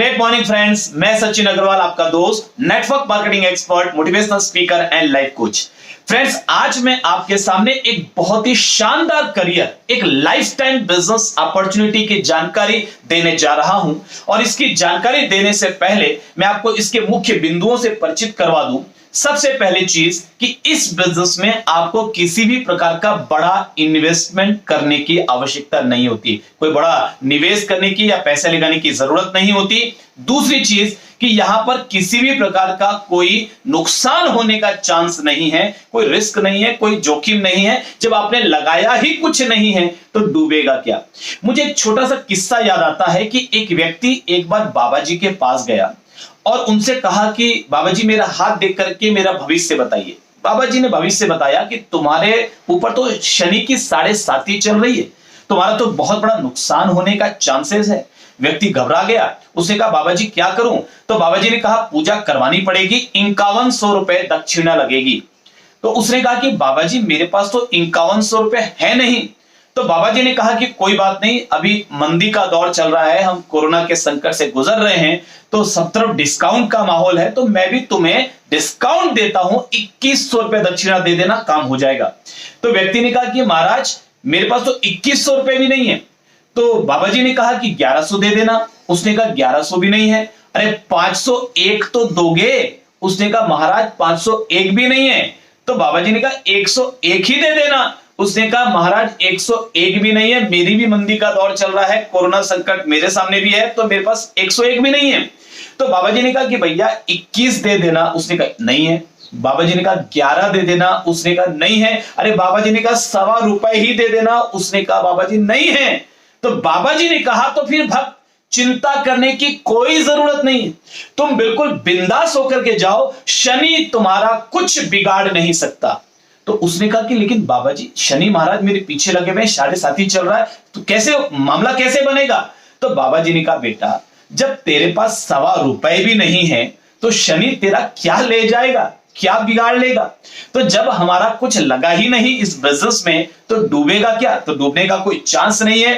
Great morning friends, मैं सचिन अग्रवाल, आपका दोस्त, network marketing expert, motivational speaker and life coach. Friends, आज मैं आपके सामने एक बहुत ही शानदार करियर, एक लाइफ टाइम बिजनेस अपॉर्चुनिटी की जानकारी देने जा रहा हूं। और इसकी जानकारी देने से पहले मैं आपको इसके मुख्य बिंदुओं से परिचित करवा दूं। सबसे पहली चीज कि इस बिजनेस में आपको किसी भी प्रकार का बड़ा इन्वेस्टमेंट करने की आवश्यकता नहीं होती, कोई बड़ा निवेश करने की या पैसे लगाने की जरूरत नहीं होती। दूसरी चीज कि यहां पर किसी भी प्रकार का कोई नुकसान होने का चांस नहीं है, कोई रिस्क नहीं है, कोई जोखिम नहीं है। जब आपने लगाया ही कुछ नहीं है तो डूबेगा क्या। मुझे एक छोटा सा किस्सा याद आता है कि एक व्यक्ति एक बार बाबा जी के पास गया और उनसे कहा कि बाबा जी, मेरा हाथ देख करके मेरा भविष्य बताइए। बाबा जी ने भविष्य बताया कि तुम्हारे ऊपर तो शनि की 7.5 चल रही है, तुम्हारा तो बहुत बड़ा नुकसान होने का चांसेस है। व्यक्ति घबरा गया, उसने कहा बाबा जी क्या करूं। तो बाबा जी ने कहा पूजा करवानी पड़ेगी, 5100 रुपए दक्षिणा लगेगी। तो उसने कहा कि बाबा जी मेरे पास तो 5100 रुपए है नहीं। तो बाबा जी ने कहा कि कोई बात नहीं, अभी मंदी का दौर चल रहा है, हम कोरोना के संकट से गुजर रहे हैं, तो सब तरफ डिस्काउंट का माहौल है, तो मैं भी तुम्हें डिस्काउंट देता हूं, 2100 रुपए दक्षिणा दे देना, काम हो जाएगा। तो व्यक्ति ने कहा कि महाराज मेरे पास तो 2100 रुपए भी नहीं है। तो बाबा जी ने कहा कि 1100 दे देना। उसने कहा 1100 भी नहीं है। अरे 501 तो दोगे। उसने कहा महाराज 501 भी नहीं है। तो बाबा जी ने कहा 101 ही दे देना। उसने कहा महाराज 101 भी नहीं है, मेरी भी मंदी का दौर चल रहा है, कोरोना संकट मेरे सामने भी है, तो मेरे पास 101 भी नहीं है। तो बाबा जी ने कहा कि भैया 21 दे देना। उसने कहा नहीं है। बाबा जी ने कहा 11 दे देना। उसने कहा नहीं है। अरे बाबा जी ने कहा ₹1.25 ही दे देना। उसने कहा बाबा जी नहीं है। तो बाबा जी ने कहा तो फिर भक्त चिंता करने की कोई जरूरत नहीं, तुम बिल्कुल बिंदास होकर के जाओ, शनि तुम्हारा कुछ बिगाड़ नहीं सकता। तो उसने कहा कि लेकिन बाबा जी शनि महाराज मेरे पीछे लगे हुए, 7.5 चल रहा है, तो कैसे मामला कैसे बनेगा। तो बाबा जी ने कहा बेटा जब तेरे पास ₹1.25 भी नहीं है तो शनि तेरा क्या ले जाएगा, क्या बिगाड़ लेगा। तो जब हमारा कुछ लगा ही नहीं इस बिजनेस में तो डूबेगा क्या। तो डूबने का कोई चांस नहीं है।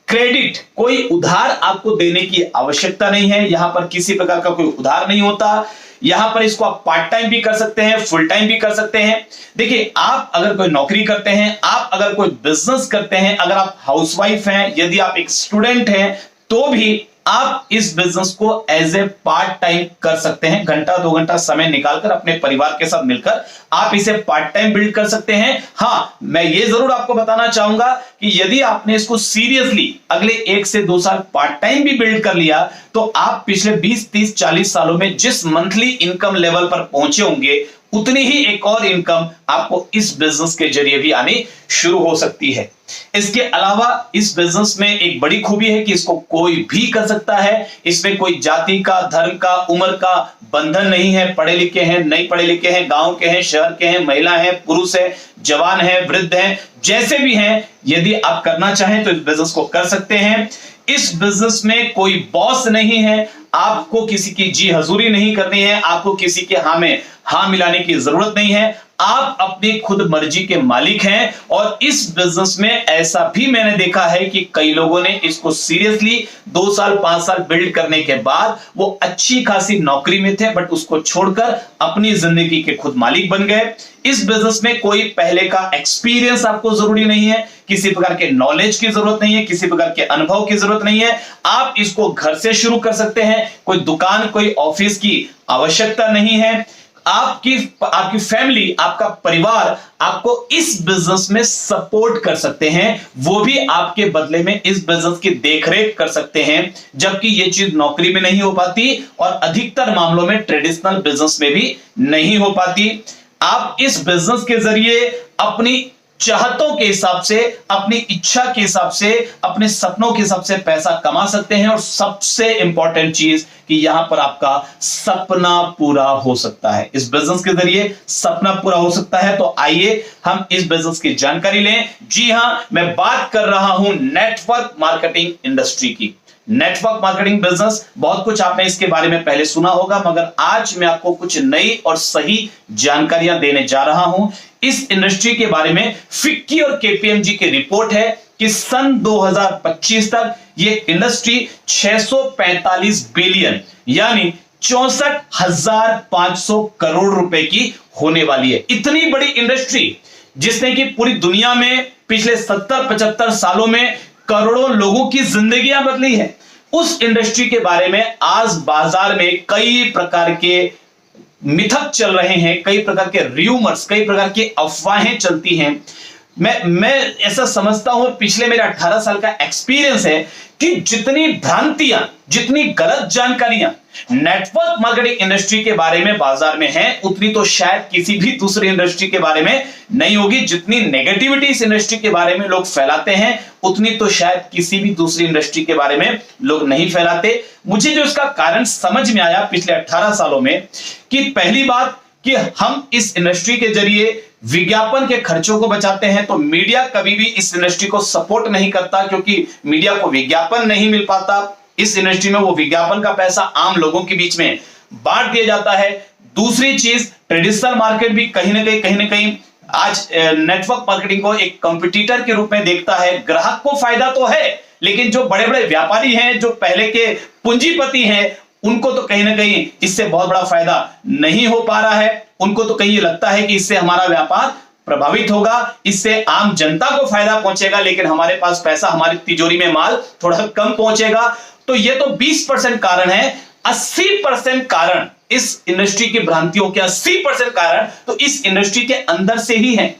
क्रेडिट, कोई उधार आपको देने की आवश्यकता नहीं है, यहां पर किसी प्रकार का कोई उधार नहीं होता। यहां पर इसको आप पार्ट टाइम भी कर सकते हैं, फुल टाइम भी कर सकते हैं। देखिए, आप अगर कोई नौकरी करते हैं, आप अगर कोई बिजनेस करते हैं, अगर आप हाउसवाइफ हैं, यदि आप एक स्टूडेंट हैं, तो भी आप इस बिजनेस को एज ए पार्ट टाइम कर सकते हैं। घंटा 2 घंटा समय निकालकर अपने परिवार के साथ मिलकर आप इसे पार्ट टाइम बिल्ड कर सकते हैं। हां, मैं ये जरूर आपको बताना चाहूंगा कि यदि आपने इसको सीरियसली अगले 1 से 2 साल पार्ट टाइम भी बिल्ड कर लिया तो आप पिछले 20, 30, 40 सालों में जिस मंथली इनकम लेवल पर पहुंचे होंगे उतनी ही एक और इनकम आपको इस बिजनेस के जरिए भी आनी शुरू हो सकती है। इसके अलावा इस बिजनेस में एक बड़ी खूबी है कि इसको कोई भी कर सकता है। इसमें कोई जाति का, धर्म का, उम्र का बंधन नहीं है। पढ़े लिखे हैं, नहीं पढ़े लिखे हैं, गांव के हैं, शहर के हैं, महिला हैं, पुरुष हैं, जवान हैं, वृद्ध हैं, जैसे भी हैं, यदि आप करना चाहें तो इस बिजनेस को कर सकते हैं। इस बिजनेस में कोई बॉस नहीं है, आपको किसी की जी हजूरी नहीं करनी है, आपको किसी के हाँ में हाँ मिलाने की जरूरत नहीं है। आप अपनी खुद मर्जी के मालिक हैं। और इस बिजनेस में ऐसा भी मैंने देखा है कि कई लोगों ने इसको सीरियसली 2 साल 5 साल बिल्ड करने के बाद वो अच्छी खासी नौकरी में थे, बट उसको छोड़कर अपनी जिंदगी के खुद मालिक बन गए। इस बिजनेस में कोई पहले का एक्सपीरियंस आपको जरूरी नहीं है, किसी प्रकार के नॉलेज की जरूरत नहीं है, किसी प्रकार के अनुभव की जरूरत नहीं है। आप इसको घर से शुरू कर सकते हैं, कोई दुकान, कोई ऑफिस की आवश्यकता नहीं है। आपकी फैमिली, आपका परिवार आपको इस बिजनेस में सपोर्ट कर सकते हैं, वो भी आपके बदले में इस बिजनेस की देखरेख कर सकते हैं, जबकि ये चीज नौकरी में नहीं हो पाती और अधिकतर मामलों में ट्रेडिशनल बिजनेस में भी नहीं हो पाती। आप इस बिजनेस के जरिए अपनी चाहतों के हिसाब से, अपनी इच्छा के हिसाब से, अपने सपनों के हिसाब से पैसा कमा सकते हैं। और सबसे इंपॉर्टेंट चीज कि यहां पर आपका सपना पूरा हो सकता है। इस बिजनेस के जरिए सपना पूरा हो सकता है। तो आइए हम इस बिजनेस की जानकारी लें। जी हां, मैं बात कर रहा हूं नेटवर्क मार्केटिंग इंडस्ट्री की। नेटवर्क मार्केटिंग बिजनेस, बहुत कुछ आपने इसके बारे में पहले सुना होगा, मगर आज मैं आपको कुछ नई और सही जानकारियां देने जा रहा हूं। इस इंडस्ट्री के बारे में फिक्की और केपीएमजी की रिपोर्ट है कि सन 2025 तक ये इंडस्ट्री 645 बिलियन यानी 64,500 करोड़ रुपए की होने वाली है। इतनी बड़ी इंडस्ट्री जिसने कि पूरी दुनिया में पिछले 70-75 सालों में करोड़ों लोगों की जिंदगियां बदली है। उस इंडस्ट्री के बारे में आज बाजार में कई प्रकार के मिथक चल रहे हैं, कई प्रकार के रूमर्स, कई प्रकार की अफवाहें चलती हैं। मैं ऐसा समझता हूं, पिछले मेरे 18 साल का एक्सपीरियंस है कि जितनी भ्रांतियां, जितनी गलत जानकारियां नेटवर्क मार्केटिंग इंडस्ट्री के बारे में बाजार में है, उतनी तो शायद किसी भी दूसरी इंडस्ट्री के बारे में नहीं होगी। जितनी नेगेटिविटी इस इंडस्ट्री के बारे में लोग फैलाते हैं, उतनी तो शायद किसी भी दूसरी इंडस्ट्री के बारे में लोग नहीं फैलाते। मुझे जो इसका कारण समझ में आया पिछले 18 सालों में, कि पहली बात कि हम इस इंडस्ट्री के जरिए विज्ञापन के खर्चों को बचाते हैं, तो मीडिया कभी भी इस इंडस्ट्री को सपोर्ट नहीं करता, क्योंकि मीडिया को विज्ञापन नहीं मिल पाता। इस इंडस्ट्री में वो विज्ञापन का पैसा आम लोगों के बीच में बांट दिया जाता है। दूसरी चीज, ट्रेडिशनल मार्केट भी कहीं ना कहीं आज नेटवर्क मार्केटिंग को एक कंपटीटर के रूप में देखता है। ग्राहक को फायदा तो है, लेकिन जो बड़े बड़े व्यापारी हैं, जो पहले के पूंजीपति हैं, उनको तो कहीं ना कहीं इससे बहुत बड़ा फायदा नहीं हो पा रहा है। उनको तो कहीं ये लगता है कि इससे हमारा व्यापार प्रभावित होगा, इससे आम जनता को फायदा पहुंचेगा, लेकिन हमारे पास पैसा, हमारी तिजोरी में माल थोड़ा कम पहुंचेगा। तो ये तो 20% कारण है। 80% कारण इस इंडस्ट्री की भ्रांतियों के 80% कारण तो इस इंडस्ट्री के अंदर से ही है।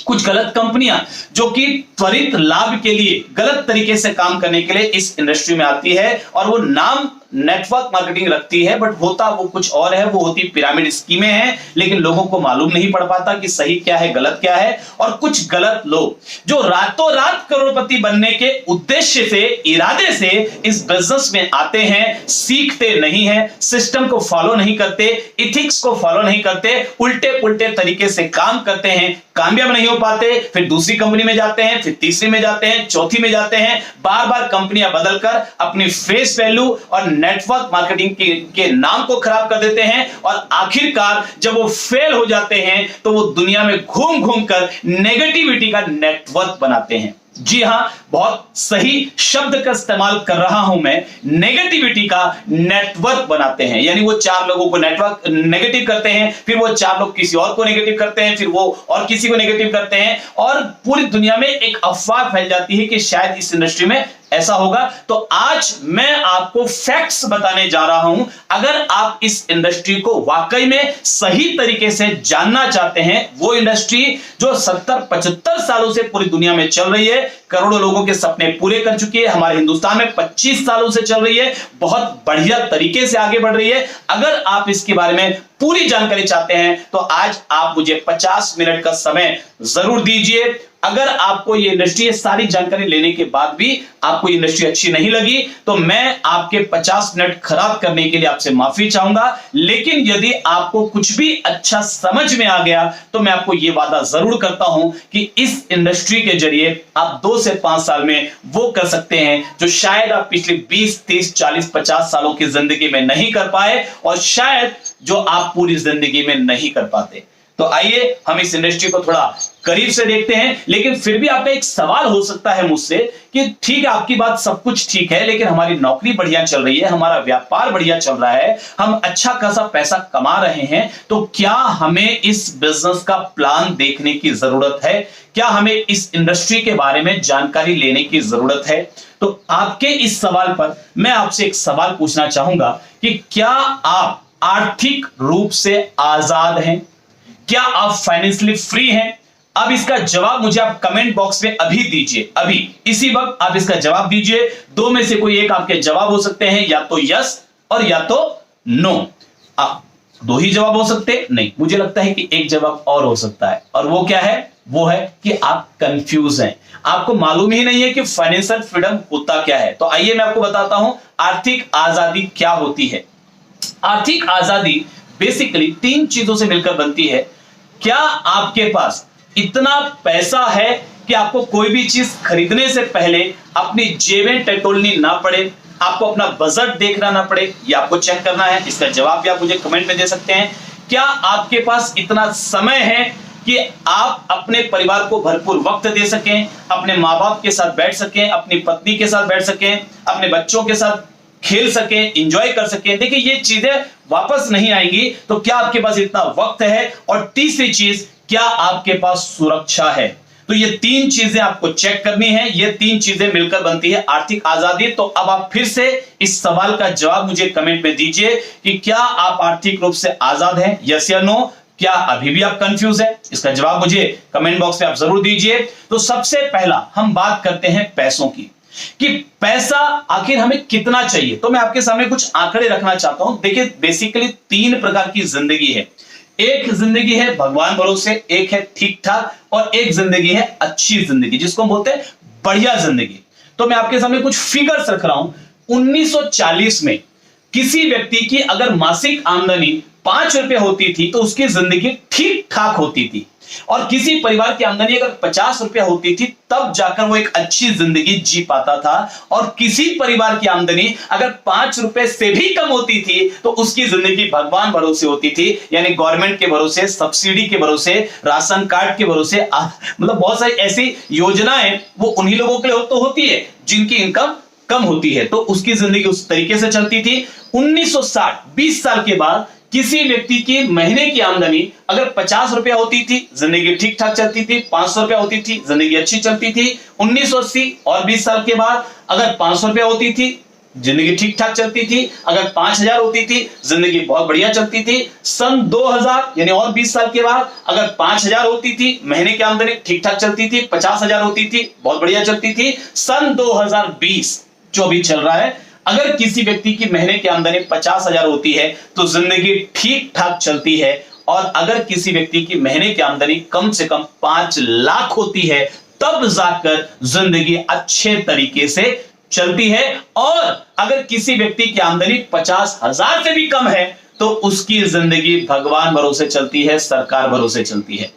कुछ गलत कंपनियां जो कि त्वरित लाभ के लिए, गलत तरीके से काम करने के लिए इस इंडस्ट्री में आती है, और वो नाम नेटवर्क मार्केटिंग रखती है, बट होता वो कुछ और है। वो होती पिरामिड स्कीमें हैं, लेकिन लोगों को मालूम नहीं पड़ पाता कि सही क्या है, गलत क्या है। और कुछ गलत लोग जो रातों रात करोड़पति बनने के उद्देश्य से, इरादे से इस बिजनेस में आते हैं, सीखते नहीं हैं, सिस्टम को फॉलो नहीं करते, इथिक्स को फॉलो नहीं करते, उल्टे पुल्टे तरीके से काम करते हैं, कामयाब नहीं हो पाते, फिर दूसरी कंपनी में जाते हैं, फिर तीसरी में जाते हैं, चौथी में जाते हैं, बार बार कंपनियां बदलकर अपनी फेस वैल्यू और नेटवर्क मार्केटिंग के नाम को खराब कर देते हैं। और आखिरकार जब वो फेल हो जाते हैं, तो वो दुनिया में घूम घूम कर नेगेटिविटी का नेटवर्क बनाते हैं। जी हां, बहुत सही शब्द का इस्तेमाल कर रहा हूं मैं, नेगेटिविटी का नेटवर्क बनाते हैं। यानी वो 4 लोगों को नेटवर्क नेगेटिव करते हैं, फिर वो 4 लोग किसी और को नेगेटिव करते हैं, फिर वो और किसी को नेगेटिव करते हैं, और पूरी दुनिया में एक अफवाह फैल जाती है कि शायद इस इंडस्ट्री में ऐसा होगा। तो आज मैं आपको फैक्ट्स बताने जा रहा हूं। अगर आप इस इंडस्ट्री को वाकई में सही तरीके से जानना चाहते हैं, वो इंडस्ट्री जो 70-75 सालों से पूरी दुनिया में चल रही है, करोड़ों लोगों के सपने पूरे कर चुकी है, हमारे हिंदुस्तान में 25 सालों से चल रही है, बहुत बढ़िया तरीके से आगे बढ़ रही है। अगर आप इसके बारे में पूरी जानकारी चाहते हैं, तो आज आप मुझे 50 मिनट का समय जरूर दीजिए। अगर आपको ये इंडस्ट्री, सारी जानकारी लेने के बाद भी आपको ये इंडस्ट्री अच्छी नहीं लगी, तो मैं आपके 50 मिनट खराब करने के लिए आपसे माफी चाहूंगा। लेकिन यदि आपको कुछ भी अच्छा समझ में आ गया, तो मैं आपको ये वादा जरूर करता हूं कि इस इंडस्ट्री के जरिए आप 2 से 5 साल में वो कर सकते हैं जो शायद आप पिछले 20, 30, 40, 50 सालों की जिंदगी में नहीं कर पाए, और शायद जो आप पूरी जिंदगी में नहीं कर पाते। तो आइए हम इस इंडस्ट्री को थोड़ा करीब से देखते हैं। लेकिन फिर भी आपका एक सवाल हो सकता है मुझसे कि ठीक है, आपकी बात सब कुछ ठीक है, लेकिन हमारी नौकरी बढ़िया चल रही है, हमारा व्यापार बढ़िया चल रहा है, हम अच्छा खासा पैसा कमा रहे हैं, तो क्या हमें इस बिजनेस का प्लान देखने की जरूरत है? क्या हमें इस इंडस्ट्री के बारे में जानकारी लेने की जरूरत है? तो आपके इस सवाल पर मैं आपसे एक सवाल पूछना चाहूंगा कि क्या आप आर्थिक रूप से आजाद हैं? क्या आप फाइनेंशियली फ्री हैं? अब इसका जवाब मुझे आप कमेंट बॉक्स में अभी दीजिए, अभी इसी वक्त आप इसका जवाब दीजिए। 2 में से कोई एक आपके जवाब हो सकते हैं, या तो यस और या तो नो। 2 ही जवाब हो सकते नहीं, मुझे लगता है कि एक जवाब और हो सकता है, और वो क्या है? वो है कि आप कंफ्यूज हैं, आपको मालूम ही नहीं है कि फाइनेंशियल फ्रीडम होता क्या है। तो आइए मैं आपको बताता हूं आर्थिक आजादी क्या होती है। आर्थिक आजादी बेसिकली 3 चीजों से मिलकर बनती है। क्या आपके पास इतना पैसा है कि आपको कोई भी चीज खरीदने से पहले अपनी जेबें टटोलनी ना पड़े, आपको अपना बजट देखना ना पड़े, या आपको चेक करना है? इसका जवाब भी आप मुझे कमेंट में दे सकते हैं। क्या आपके पास इतना समय है कि आप अपने परिवार को भरपूर वक्त दे सकें, अपने माँ बाप के साथ बैठ सकें, अपनी पत्नी के साथ बैठ सकें, अपने बच्चों के साथ खेल सकें, एंजॉय कर सकें। देखिए ये चीजें वापस नहीं आएंगी, तो क्या आपके पास इतना वक्त है? और तीसरी चीज, क्या आपके पास सुरक्षा है? तो ये तीन चीजें आपको चेक करनी है। ये तीन चीजें मिलकर बनती है आर्थिक आजादी। तो अब आप फिर से इस सवाल का जवाब मुझे कमेंट में दीजिए कि क्या आप आर्थिक रूप से आजाद हैं, यस या नो? क्या अभी भी आप कंफ्यूज हैं? इसका जवाब मुझे कमेंट बॉक्स में आप जरूर दीजिए। तो सबसे पहला हम बात करते हैं पैसों की, कि पैसा आखिर हमें कितना चाहिए। तो मैं आपके सामने कुछ आंकड़े रखना चाहता हूं। देखिए बेसिकली तीन प्रकार की जिंदगी है। एक जिंदगी है भगवान भरोसे, एक है ठीक ठाक, और एक जिंदगी है अच्छी जिंदगी, जिसको हम बोलते हैं बढ़िया जिंदगी। तो मैं आपके सामने कुछ फिगर्स रख रहा हूं। 1940 में किसी व्यक्ति की अगर मासिक आमदनी 5 रुपए होती थी तो उसकी जिंदगी ठीक ठाक होती थी, और किसी परिवार की आमदनी अगर 50 रुपया होती थी तब जाकर वो एक अच्छी जिंदगी जी पाता था। और किसी परिवार की आमदनी अगर 5 रुपए से भी कम होती थी तो उसकी जिंदगी भगवान भरोसे होती थी, यानी गवर्नमेंट के भरोसे, सब्सिडी के भरोसे, राशन कार्ड के भरोसे। मतलब बहुत सारी ऐसी योजनाएं वो उन्हीं लोगों के लिए तो होती है जिनकी इनकम कम होती है, तो उसकी जिंदगी उस तरीके से चलती थी। 1960 20 साल के बाद किसी व्यक्ति की महीने की आमदनी अगर 50 रुपया होती थी, जिंदगी ठीक ठाक चलती थी। 500 रुपया होती थी, जिंदगी अच्छी चलती थी। 1980 और 20 साल के बाद अगर 500 रुपया होती थी, जिंदगी ठीक ठाक चलती थी। अगर 5000 होती थी, जिंदगी बहुत बढ़िया चलती थी। सन 2000 यानी और 20 साल के बाद अगर 5000 होती थी, महीने की आमदनी ठीक ठाक चलती थी। 50,000 होती थी, बहुत बढ़िया चलती थी। सन 2020 जो अभी चल रहा है, अगर किसी व्यक्ति की महीने की आमदनी 50,000 होती है तो जिंदगी ठीक ठाक चलती है। और अगर किसी व्यक्ति की महीने की आमदनी कम से कम 5 लाख होती है तब जाकर जिंदगी अच्छे तरीके से चलती है। और अगर किसी व्यक्ति की आमदनी 50,000 से भी कम है तो उसकी जिंदगी भगवान भरोसे चलती है, सरकार भरोसे चलती है।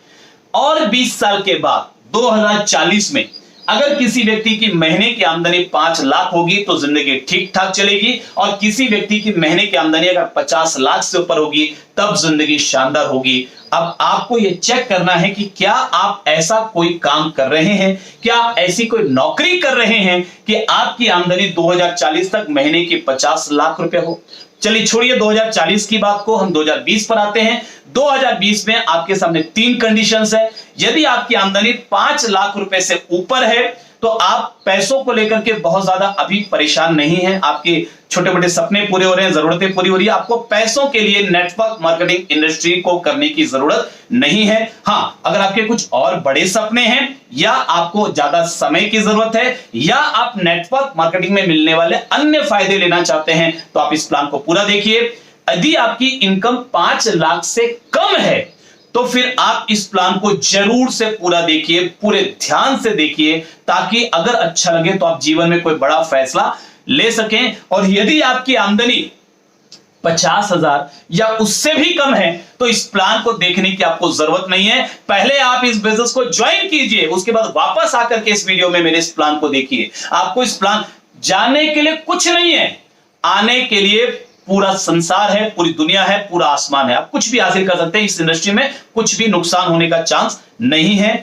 और 20 साल के बाद 2040 में अगर किसी व्यक्ति की महीने की आमदनी 5 लाख होगी तो जिंदगी ठीक ठाक चलेगी। और किसी व्यक्ति की महीने की आमदनी अगर 50 लाख से ऊपर होगी तब जिंदगी शानदार होगी। अब आपको यह चेक करना है कि क्या आप ऐसा कोई काम कर रहे हैं, क्या आप ऐसी कोई नौकरी कर रहे हैं कि आपकी आमदनी 2040 तक महीने की 50 लाख रुपए हो। चलिए छोड़िए 2040 की बात को, हम 2020 पर आते हैं। 2020 में आपके सामने 3 कंडीशंस है। यदि आपकी आमदनी 5 लाख रुपए से ऊपर है तो आप पैसों को लेकर के बहुत ज्यादा अभी परेशान नहीं हैं। आपके छोटे मोटे सपने पूरे हो रहे हैं, जरूरतें पूरी हो रही है। आपको पैसों के लिए नेटवर्क मार्केटिंग इंडस्ट्री को करने की जरूरत नहीं है। हाँ, अगर आपके कुछ और बड़े सपने हैं, या आपको ज्यादा समय की जरूरत है, या आप नेटवर्क मार्केटिंग में मिलने वाले अन्य फायदे लेना चाहते हैं, तो आप इस प्लान को पूरा देखिए। यदि आपकी इनकम 5 लाख से कम है तो फिर आप इस प्लान को जरूर से पूरा देखिए, पूरे ध्यान से देखिए, ताकि अगर अच्छा लगे तो आप जीवन में कोई बड़ा फैसला ले सकें। और यदि आपकी आमदनी 50,000 या उससे भी कम है तो इस प्लान को देखने की आपको जरूरत नहीं है। पहले आप इस बिजनेस को ज्वाइन कीजिए, उसके बाद वापस आकर के इस वीडियो में मेरे इस प्लान को देखिए। आपको इस प्लान जाने के लिए कुछ नहीं है, आने के लिए पूरा संसार है, पूरी दुनिया है, पूरा आसमान है। आप कुछ भी हासिल कर सकते हैं। इस इंडस्ट्री में कुछ भी नुकसान होने का चांस नहीं है।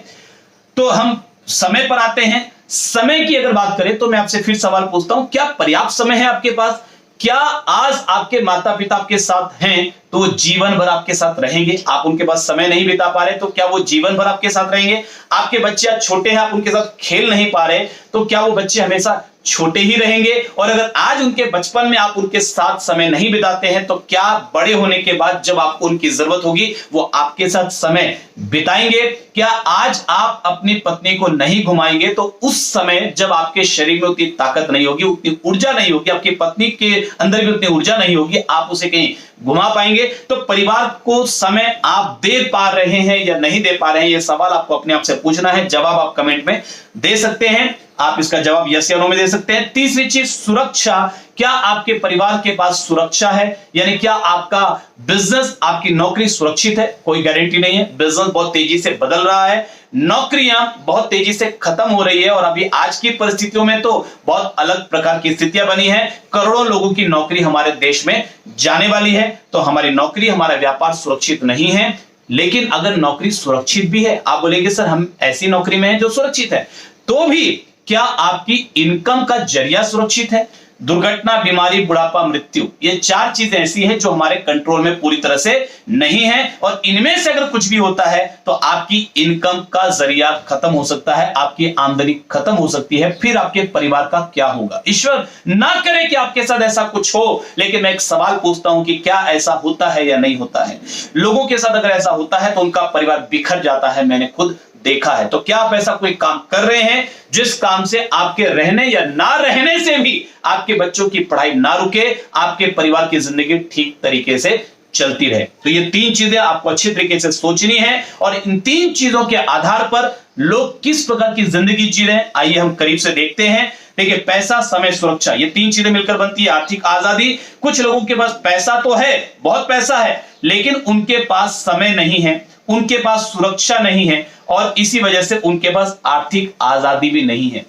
तो हम समय पर आते हैं। समय की अगर बात करें तो मैं आपसे फिर सवाल पूछता हूं, क्या पर्याप्त समय है आपके पास? क्या आज आपके माता पिता आपके साथ हैं तो जीवन भर आपके साथ रहेंगे? आप उनके पास समय नहीं बिता पा रहे तो क्या वो जीवन भर आपके साथ रहेंगे? आपके बच्चे आज छोटे हैं, आप उनके साथ खेल नहीं पा रहे तो क्या वो बच्चे हमेशा छोटे ही रहेंगे? और अगर आज उनके बचपन में आप उनके साथ समय नहीं बिताते हैं तो क्या बड़े होने के बाद जब आपको उनकी जरूरत होगी वो आपके साथ समय बिताएंगे? क्या आज आप अपनी पत्नी को नहीं घुमाएंगे तो उस समय जब आपके शरीर में उतनी ताकत नहीं होगी, उतनी ऊर्जा नहीं होगी, आपकी पत्नी के अंदर भी उतनी ऊर्जा नहीं होगी, आप उसे कहीं घुमा पाएंगे? तो परिवार को समय आप दे पा रहे हैं या नहीं दे पा रहे हैं, यह सवाल आपको अपने आप से पूछना है। जवाब आप कमेंट में दे सकते हैं। आप इसका जवाब यस या नो में दे सकते हैं। तीसरी चीज, सुरक्षा। क्या आपके परिवार के पास सुरक्षा है? यानी क्या आपका बिजनेस, आपकी नौकरी सुरक्षित है? कोई गारंटी नहीं है। बिजनेस बहुत तेजी से बदल रहा है, नौकरियां बहुत तेजी से खत्म हो रही है, और अभी आज की परिस्थितियों में तो बहुत अलग प्रकार की स्थितियां बनी है। करोड़ों लोगों की नौकरी हमारे देश में जाने वाली है, तो हमारी नौकरी, हमारा व्यापार सुरक्षित नहीं है। लेकिन अगर नौकरी सुरक्षित भी है, आप बोलेंगे सर हम ऐसी नौकरी में हैं जो सुरक्षित है, तो भी क्या आपकी इनकम का जरिया सुरक्षित है? दुर्घटना, बीमारी, बुढ़ापा, मृत्यु, ये 4 चीजें ऐसी हैं जो हमारे कंट्रोल में पूरी तरह से नहीं है, और इनमें से अगर कुछ भी होता है तो आपकी इनकम का जरिया खत्म हो सकता है, आपकी आमदनी खत्म हो सकती है। फिर आपके परिवार का क्या होगा? ईश्वर ना करे कि आपके साथ ऐसा कुछ हो, लेकिन मैं एक सवाल पूछता हूं कि क्या ऐसा होता है या नहीं होता है? लोगों के साथ अगर ऐसा होता है तो उनका परिवार बिखर जाता है, मैंने खुद देखा है। तो क्या आप ऐसा कोई काम कर रहे हैं जिस काम से आपके रहने या ना रहने से भी आपके बच्चों की पढ़ाई ना रुके, आपके परिवार की जिंदगी ठीक तरीके से चलती रहे? तो ये 3 चीजें आपको अच्छी तरीके से सोचनी है, और इन 3 चीजों के आधार पर लोग किस प्रकार की जिंदगी जी रहे हैं, आइए हम करीब से देखते हैं। देखिए, पैसा, समय, सुरक्षा, ये 3 चीजें मिलकर बनती है आर्थिक आजादी। कुछ लोगों के पास पैसा तो है, बहुत पैसा है, लेकिन उनके पास समय नहीं है, उनके पास सुरक्षा नहीं है, और इसी वजह से उनके पास आर्थिक आजादी भी नहीं है।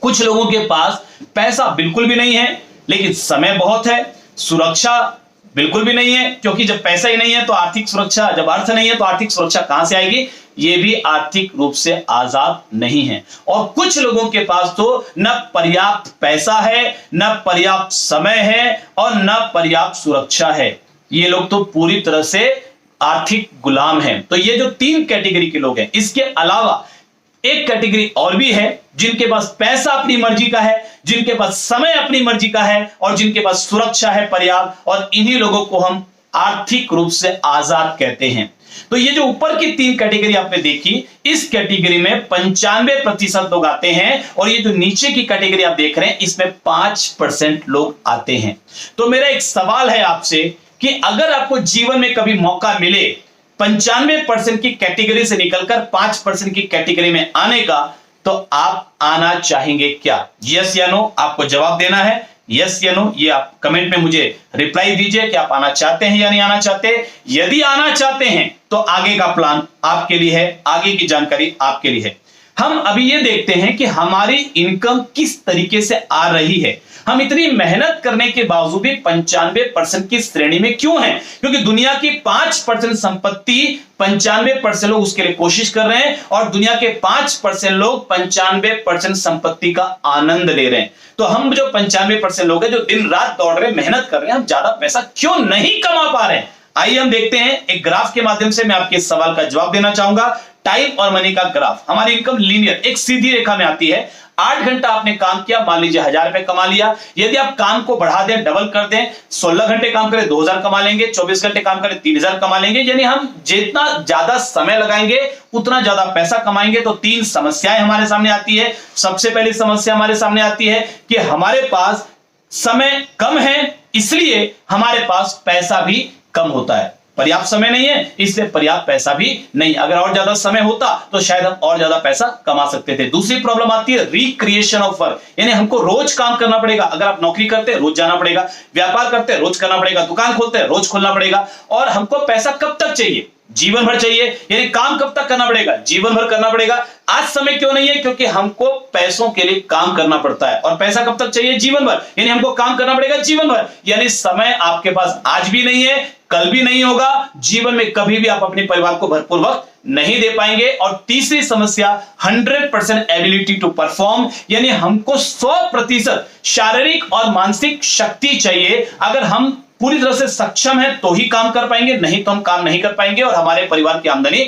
कुछ लोगों के पास पैसा बिल्कुल भी नहीं है, लेकिन समय बहुत है, सुरक्षा बिल्कुल भी नहीं है, क्योंकि जब पैसा ही नहीं है तो आर्थिक सुरक्षा, जब अर्थ नहीं है तो आर्थिक सुरक्षा कहां से आएगी? ये भी आर्थिक रूप से आजाद नहीं है। और कुछ लोगों के पास तो न पर्याप्त पैसा है, न पर्याप्त समय है, और न पर्याप्त सुरक्षा है। ये लोग तो पूरी तरह से आर्थिक गुलाम हैं। तो ये जो 3 कैटेगरी के लोग हैं, इसके अलावा एक कैटेगरी और भी है जिनके पास पैसा अपनी मर्जी का है, जिनके पास समय अपनी मर्जी का है, और जिनके पास सुरक्षा है पर्याप्त, और इन्हीं लोगों को हम आर्थिक रूप से आजाद कहते हैं। तो ये जो ऊपर की 3 कैटेगरी आपने देखी, इस कैटेगरी में 95% लोग आते हैं, और ये जो नीचे की कैटेगरी आप देख रहे हैं इसमें 5% लोग आते हैं। तो मेरा एक सवाल है आपसे कि अगर आपको जीवन में कभी मौका मिले 95% की कैटेगरी से निकलकर 5% की कैटेगरी में आने का, तो आप आना चाहेंगे क्या? यस या नो आपको जवाब देना है। यस या नो ये आप कमेंट में मुझे रिप्लाई दीजिए कि आप आना चाहते हैं या नहीं आना चाहते। यदि आना चाहते हैं तो आगे का प्लान आपके लिए है, आगे की जानकारी आपके लिए है। हम अभी ये देखते हैं कि हमारी इनकम किस तरीके से आ रही है। हम इतनी मेहनत करने के बावजूद भी 95% की श्रेणी में क्यों हैं? क्योंकि दुनिया की 5% संपत्ति 95% लोग उसके लिए कोशिश कर रहे हैं, और दुनिया के 5% लोग 95% संपत्ति का आनंद ले रहे हैं। तो हम जो 95% लोग हैं जो दिन रात दौड़ रहे हैं, मेहनत कर रहे हैं, हम ज्यादा पैसा क्यों नहीं कमा पा रहे हैं? आइए हम देखते हैं। एक ग्राफ के माध्यम से मैं आपके इस सवाल का जवाब देना चाहूंगा। टाइम और मनी का ग्राफ। हमारी इनकम लीनियर, एक सीधी रेखा में आती है। 8 घंटा आपने काम किया, मान लीजिए 1000 रुपए कमा लिया। यदि आप काम को बढ़ा दें, डबल कर दें, 16 घंटे काम करें 2000 कमा लेंगे, 24 घंटे काम करें 3000 कमा लेंगे। यानी हम जितना ज्यादा समय लगाएंगे उतना ज्यादा पैसा कमाएंगे। तो 3 समस्याएं हमारे सामने आती है। सबसे पहली समस्या हमारे सामने आती है कि हमारे पास समय कम है, इसलिए हमारे पास पैसा भी कम होता है। पर्याप्त समय नहीं है, इसलिए पर्याप्त पैसा भी नहीं। अगर और ज्यादा समय होता तो शायद हम और ज्यादा पैसा कमा सकते थे। दूसरी प्रॉब्लम आती है रिक्रिएशन ऑफ वर्क, यानी हमको रोज काम करना पड़ेगा। अगर आप नौकरी करते हैं रोज जाना पड़ेगा, व्यापार करते हैं रोज करना पड़ेगा, दुकान खोलते हैं रोज खोलना पड़ेगा। और हमको पैसा कब तक चाहिए? जीवन भर चाहिए। यानी काम कब तक करना पड़ेगा? जीवन भर करना पड़ेगा। आज समय क्यों नहीं है? क्योंकि हमको पैसों के लिए काम करना पड़ता है। और पैसा कब तक चाहिए? जीवन भर। यानी हमको काम करना पड़ेगा जीवन भर। यानी समय आपके पास आज भी नहीं है, कल भी नहीं होगा। जीवन में कभी भी आप अपने परिवार को भरपूर वक्त नहीं दे पाएंगे। और तीसरी समस्या 100% एबिलिटी टू परफॉर्म, यानी हमको 100% शारीरिक और मानसिक शक्ति चाहिए। अगर हम पूरी तरह से सक्षम है तो ही काम कर पाएंगे, नहीं तो हम काम नहीं कर पाएंगे और हमारे परिवार की आमदनी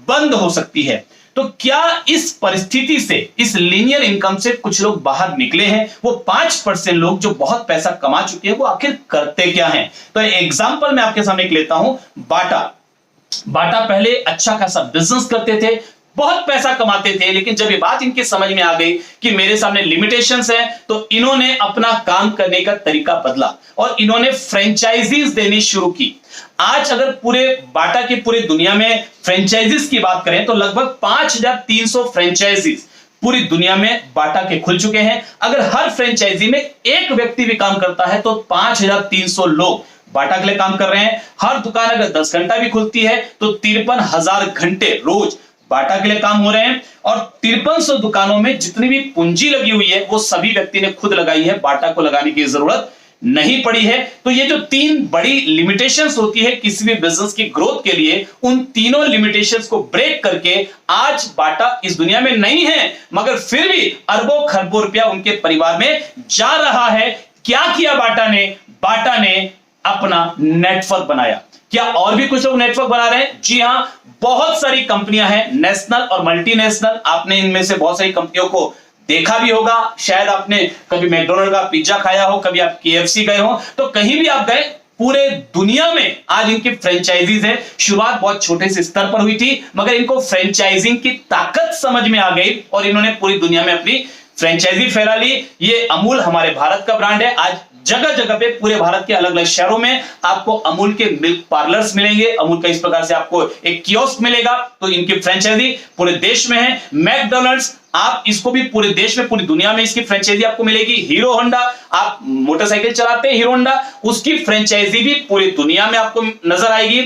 बंद हो सकती है। तो क्या इस परिस्थिति से, इस लीनियर इनकम से कुछ लोग बाहर निकले हैं? वो 5% लोग जो बहुत पैसा कमा चुके हैं, वो आखिर करते क्या हैं? तो एग्जांपल मैं आपके सामने लेता हूं। बाटा पहले अच्छा खासा बिजनेस करते थे, बहुत पैसा कमाते थे, लेकिन जब ये बात इनके समझ में आ गई कि मेरे सामने लिमिटेशंस हैं, तो इन्होंने अपना काम करने का तरीका बदला और इन्होंने फ्रेंचाइजीज देनी शुरू की। आज अगर पूरे बाटा की पूरी दुनिया में फ्रेंचाइजीज की बात करें तो लगभग 5300 फ्रेंचाइजीज पूरी दुनिया में बाटा के खुल चुके हैं। अगर हर फ्रेंचाइजी में एक व्यक्ति भी काम करता है तो 5300 लोग बाटा के लिए काम कर रहे हैं। हर दुकान अगर 10 घंटा भी खुलती है तो 53,000 घंटे रोज बाटा के लिए काम हो रहे हैं। और 5300 दुकानों में जितनी भी पूंजी लगी हुई है वो सभी व्यक्ति ने खुद लगाई है, बाटा को लगाने की जरूरत नहीं पड़ी है। तो ये जो 3 बड़ी लिमिटेशंस होती है किसी भी बिजनेस की ग्रोथ के लिए, उन तीनों लिमिटेशंस को ब्रेक करके आज बाटा इस दुनिया में नहीं है, मगर फिर भी अरबों खरबों रुपया उनके परिवार में जा रहा है। क्या किया बाटा ने? बाटा ने अपना नेटवर्क बनाया। क्या और भी कुछ लोग नेटवर्क बना रहे हैं? जी हां, बहुत सारी कंपनियां हैं, नेशनल और मल्टीनेशनल। आपने इनमें से बहुत सारी कंपनियों को देखा भी होगा। शायद आपने कभी मैकडॉनल्ड का पिज्जा खाया हो, कभी आप KFC गए हो, तो कहीं भी आप गए, पूरे दुनिया में आज इनकी फ्रेंचाइजीज है। शुरुआत बहुत छोटे से स्तर पर हुई थी, मगर इनको फ्रेंचाइजिंग की ताकत समझ में आ गई और इन्होंने पूरी दुनिया में अपनी फ्रेंचाइजी फैला ली। ये अमूल हमारे भारत का ब्रांड है। आज जगह जगह पे पूरे भारत के अलग अलग शहरों में आपको अमूल के मिल्क पार्लर्स मिलेंगे। अमूल का इस प्रकार से आपको एक कियोस्क मिलेगा। तो इनकी फ्रेंचाइजी पूरे देश में है। मैकडॉनल्ड्स, आप इसको भी पूरे देश में, पूरी दुनिया में इसकी फ्रेंचाइजी आपको मिलेगी। हीरो होंडा, आप मोटरसाइकिल चलाते हैं हीरो होंडा, उसकी फ्रेंचाइजी भी पूरी दुनिया में आपको नजर आएगी।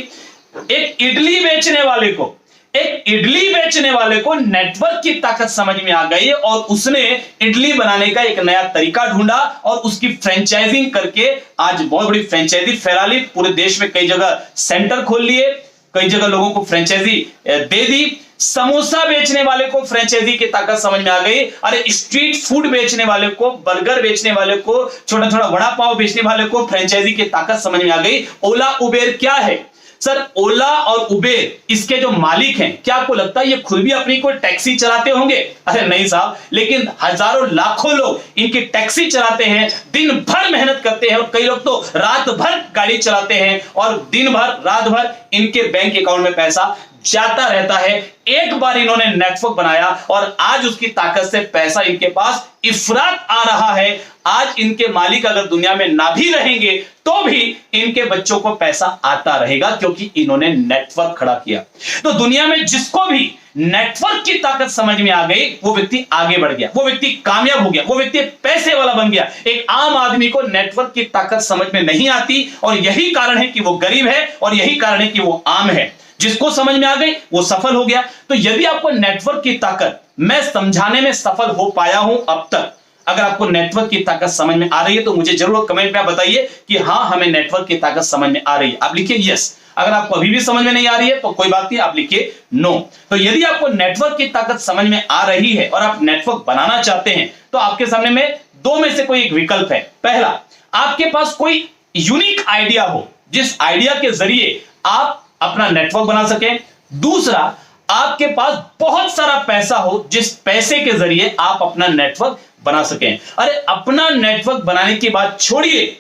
एक इडली बेचने वाले को नेटवर्क की ताकत समझ में आ गई और उसने इडली बनाने का एक नया तरीका ढूंढा और उसकी फ्रेंचाइजिंग करके आज बहुत बड़ी फ्रेंचाइजी फैला ली। पूरे देश में कई जगह सेंटर खोल लिए, कई जगह लोगों को फ्रेंचाइजी दे दी। समोसा बेचने वाले को फ्रेंचाइजी की ताकत समझ में आ गई। अरे स्ट्रीट फूड बेचने वाले को, बर्गर बेचने वाले को, छोटा छोटा वड़ा पाव बेचने वाले को फ्रेंचाइजी की ताकत समझ में आ गई। ओला उबेर क्या है सर? ओला और उबेर इसके जो मालिक हैं, क्या आपको लगता है ये खुद भी अपनी कोई टैक्सी चलाते होंगे? अरे नहीं साहब, लेकिन हजारों लाखों लोग इनकी टैक्सी चलाते हैं, दिन भर मेहनत करते हैं और कई लोग तो रात भर गाड़ी चलाते हैं और दिन भर रात भर इनके बैंक अकाउंट में पैसा जाता रहता है। एक बार इन्होंने नेटवर्क बनाया और आज उसकी ताकत से पैसा इनके पास इफरात आ रहा है। आज इनके मालिक अगर दुनिया में ना भी रहेंगे तो भी इनके बच्चों को पैसा आता रहेगा, क्योंकि इन्होंने नेटवर्क खड़ा किया। तो दुनिया में जिसको भी नेटवर्क की ताकत समझ में आ गई, वो व्यक्ति आगे बढ़ गया, वो व्यक्ति कामयाब हो गया, वो व्यक्ति पैसे वाला बन गया। एक आम आदमी को नेटवर्क की ताकत समझ में नहीं आती और यही कारण है कि वो गरीब है और यही कारण है कि वो आम है। जिसको समझ में आ गई वो सफल हो गया। तो यदि आपको नेटवर्क की ताकत मैं समझाने में सफल हो पाया हूं अब तक, अगर आपको नेटवर्क की ताकत समझ में आ रही है तो मुझे जरूर कमेंट में आप बताइए कि हां, हमें नेटवर्क की ताकत समझ में आ रही है। आप लिखिए यस। अगर आपको अभी भी समझ में नहीं आ रही है तो कोई बात नहीं, आप लिखिए नो। तो यदि आपको नेटवर्क की ताकत समझ में आ रही है और आप नेटवर्क बनाना चाहते हैं तो आपके सामने में 2 में से कोई एक विकल्प है। पहला, आपके पास कोई यूनिक आइडिया हो जिस आइडिया के जरिए आप अपना नेटवर्क बना सकें। दूसरा, आपके पास बहुत सारा पैसा हो जिस पैसे के जरिए आप अपना नेटवर्क बना सकें। अरे अपना नेटवर्क बनाने की बात छोड़िए,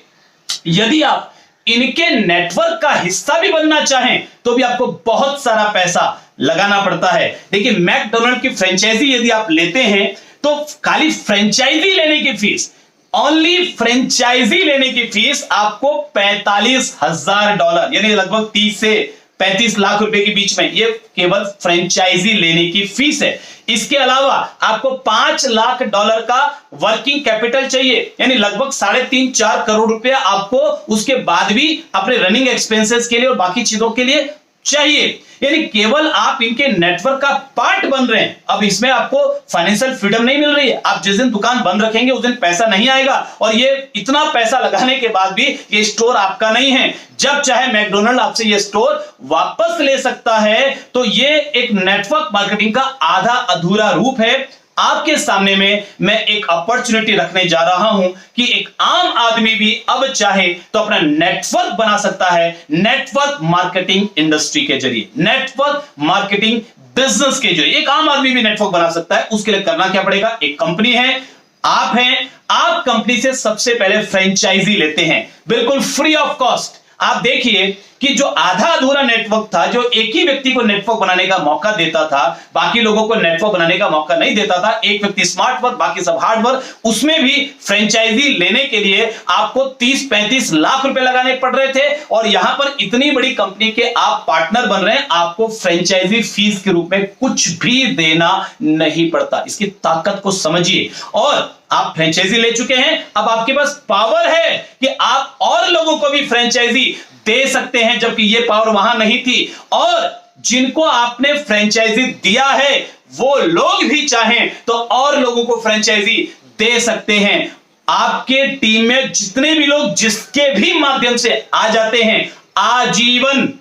यदि आप इनके नेटवर्क का हिस्सा भी बनना चाहें तो भी आपको बहुत सारा पैसा लगाना पड़ता है। देखिए, मैकडॉनल्ड की फ्रेंचाइजी यदि आप लेते हैं तो खाली फ्रेंचाइजी लेने की फीस, ओनली फ्रेंचाइजी लेने की फीस आपको $45,000 यानी लगभग 30 से 35 लाख रुपए के बीच में, ये केवल फ्रेंचाइजी लेने की फीस है। इसके अलावा आपको $5 लाख का वर्किंग कैपिटल चाहिए, यानी लगभग 3.5-4 करोड़ रुपया आपको उसके बाद भी अपने रनिंग एक्सपेंसेस के लिए और बाकी चीजों के लिए चाहिए। यानी केवल आप इनके नेटवर्क का पार्ट बन रहे हैं। अब इसमें आपको फाइनेंशियल फ्रीडम नहीं मिल रही है। आप जिस दिन दुकान बंद रखेंगे उस दिन पैसा नहीं आएगा और ये इतना पैसा लगाने के बाद भी ये स्टोर आपका नहीं है। जब चाहे मैकडॉनल्ड आपसे ये स्टोर वापस ले सकता है। तो ये एक नेटवर्क मार्केटिंग का आधा अधूरा रूप है। आपके सामने में मैं एक अपॉर्चुनिटी रखने जा रहा हूं कि एक आम आदमी भी अब चाहे तो अपना नेटवर्क बना सकता है नेटवर्क मार्केटिंग इंडस्ट्री के जरिए, नेटवर्क मार्केटिंग बिजनेस के जरिए एक आम आदमी भी नेटवर्क बना सकता है। उसके लिए करना क्या पड़ेगा? एक कंपनी है, आप हैं, आप कंपनी से सबसे पहले फ्रेंचाइजी लेते हैं बिल्कुल फ्री ऑफ कॉस्ट। आप देखिए कि जो आधा अधूरा नेटवर्क था, जो एक ही व्यक्ति को नेटवर्क बनाने का मौका देता था, बाकी लोगों को नेटवर्क बनाने का मौका नहीं देता था, एक व्यक्ति स्मार्ट वर्क बाकी सब हार्ड वर्क, उसमें भी फ्रेंचाइजी लेने के लिए आपको 30-35 लाख रुपए लगाने पड़ रहे थे और यहां पर इतनी बड़ी कंपनी के आप पार्टनर बन रहे हैं, आपको फ्रेंचाइजी फीस के रूप में कुछ भी देना नहीं पड़ता। इसकी ताकत को समझिए। और आप फ्रेंचाइजी ले चुके हैं, अब आपके पास पावर है कि आप और लोगों को भी फ्रेंचाइजी दे सकते हैं, जबकि ये पावर वहां नहीं थी। और जिनको आपने फ्रेंचाइजी दिया है वो लोग भी चाहें तो और लोगों को फ्रेंचाइजी दे सकते हैं। आपके टीम में जितने भी लोग जिसके भी माध्यम से आ जाते हैं, आजीवन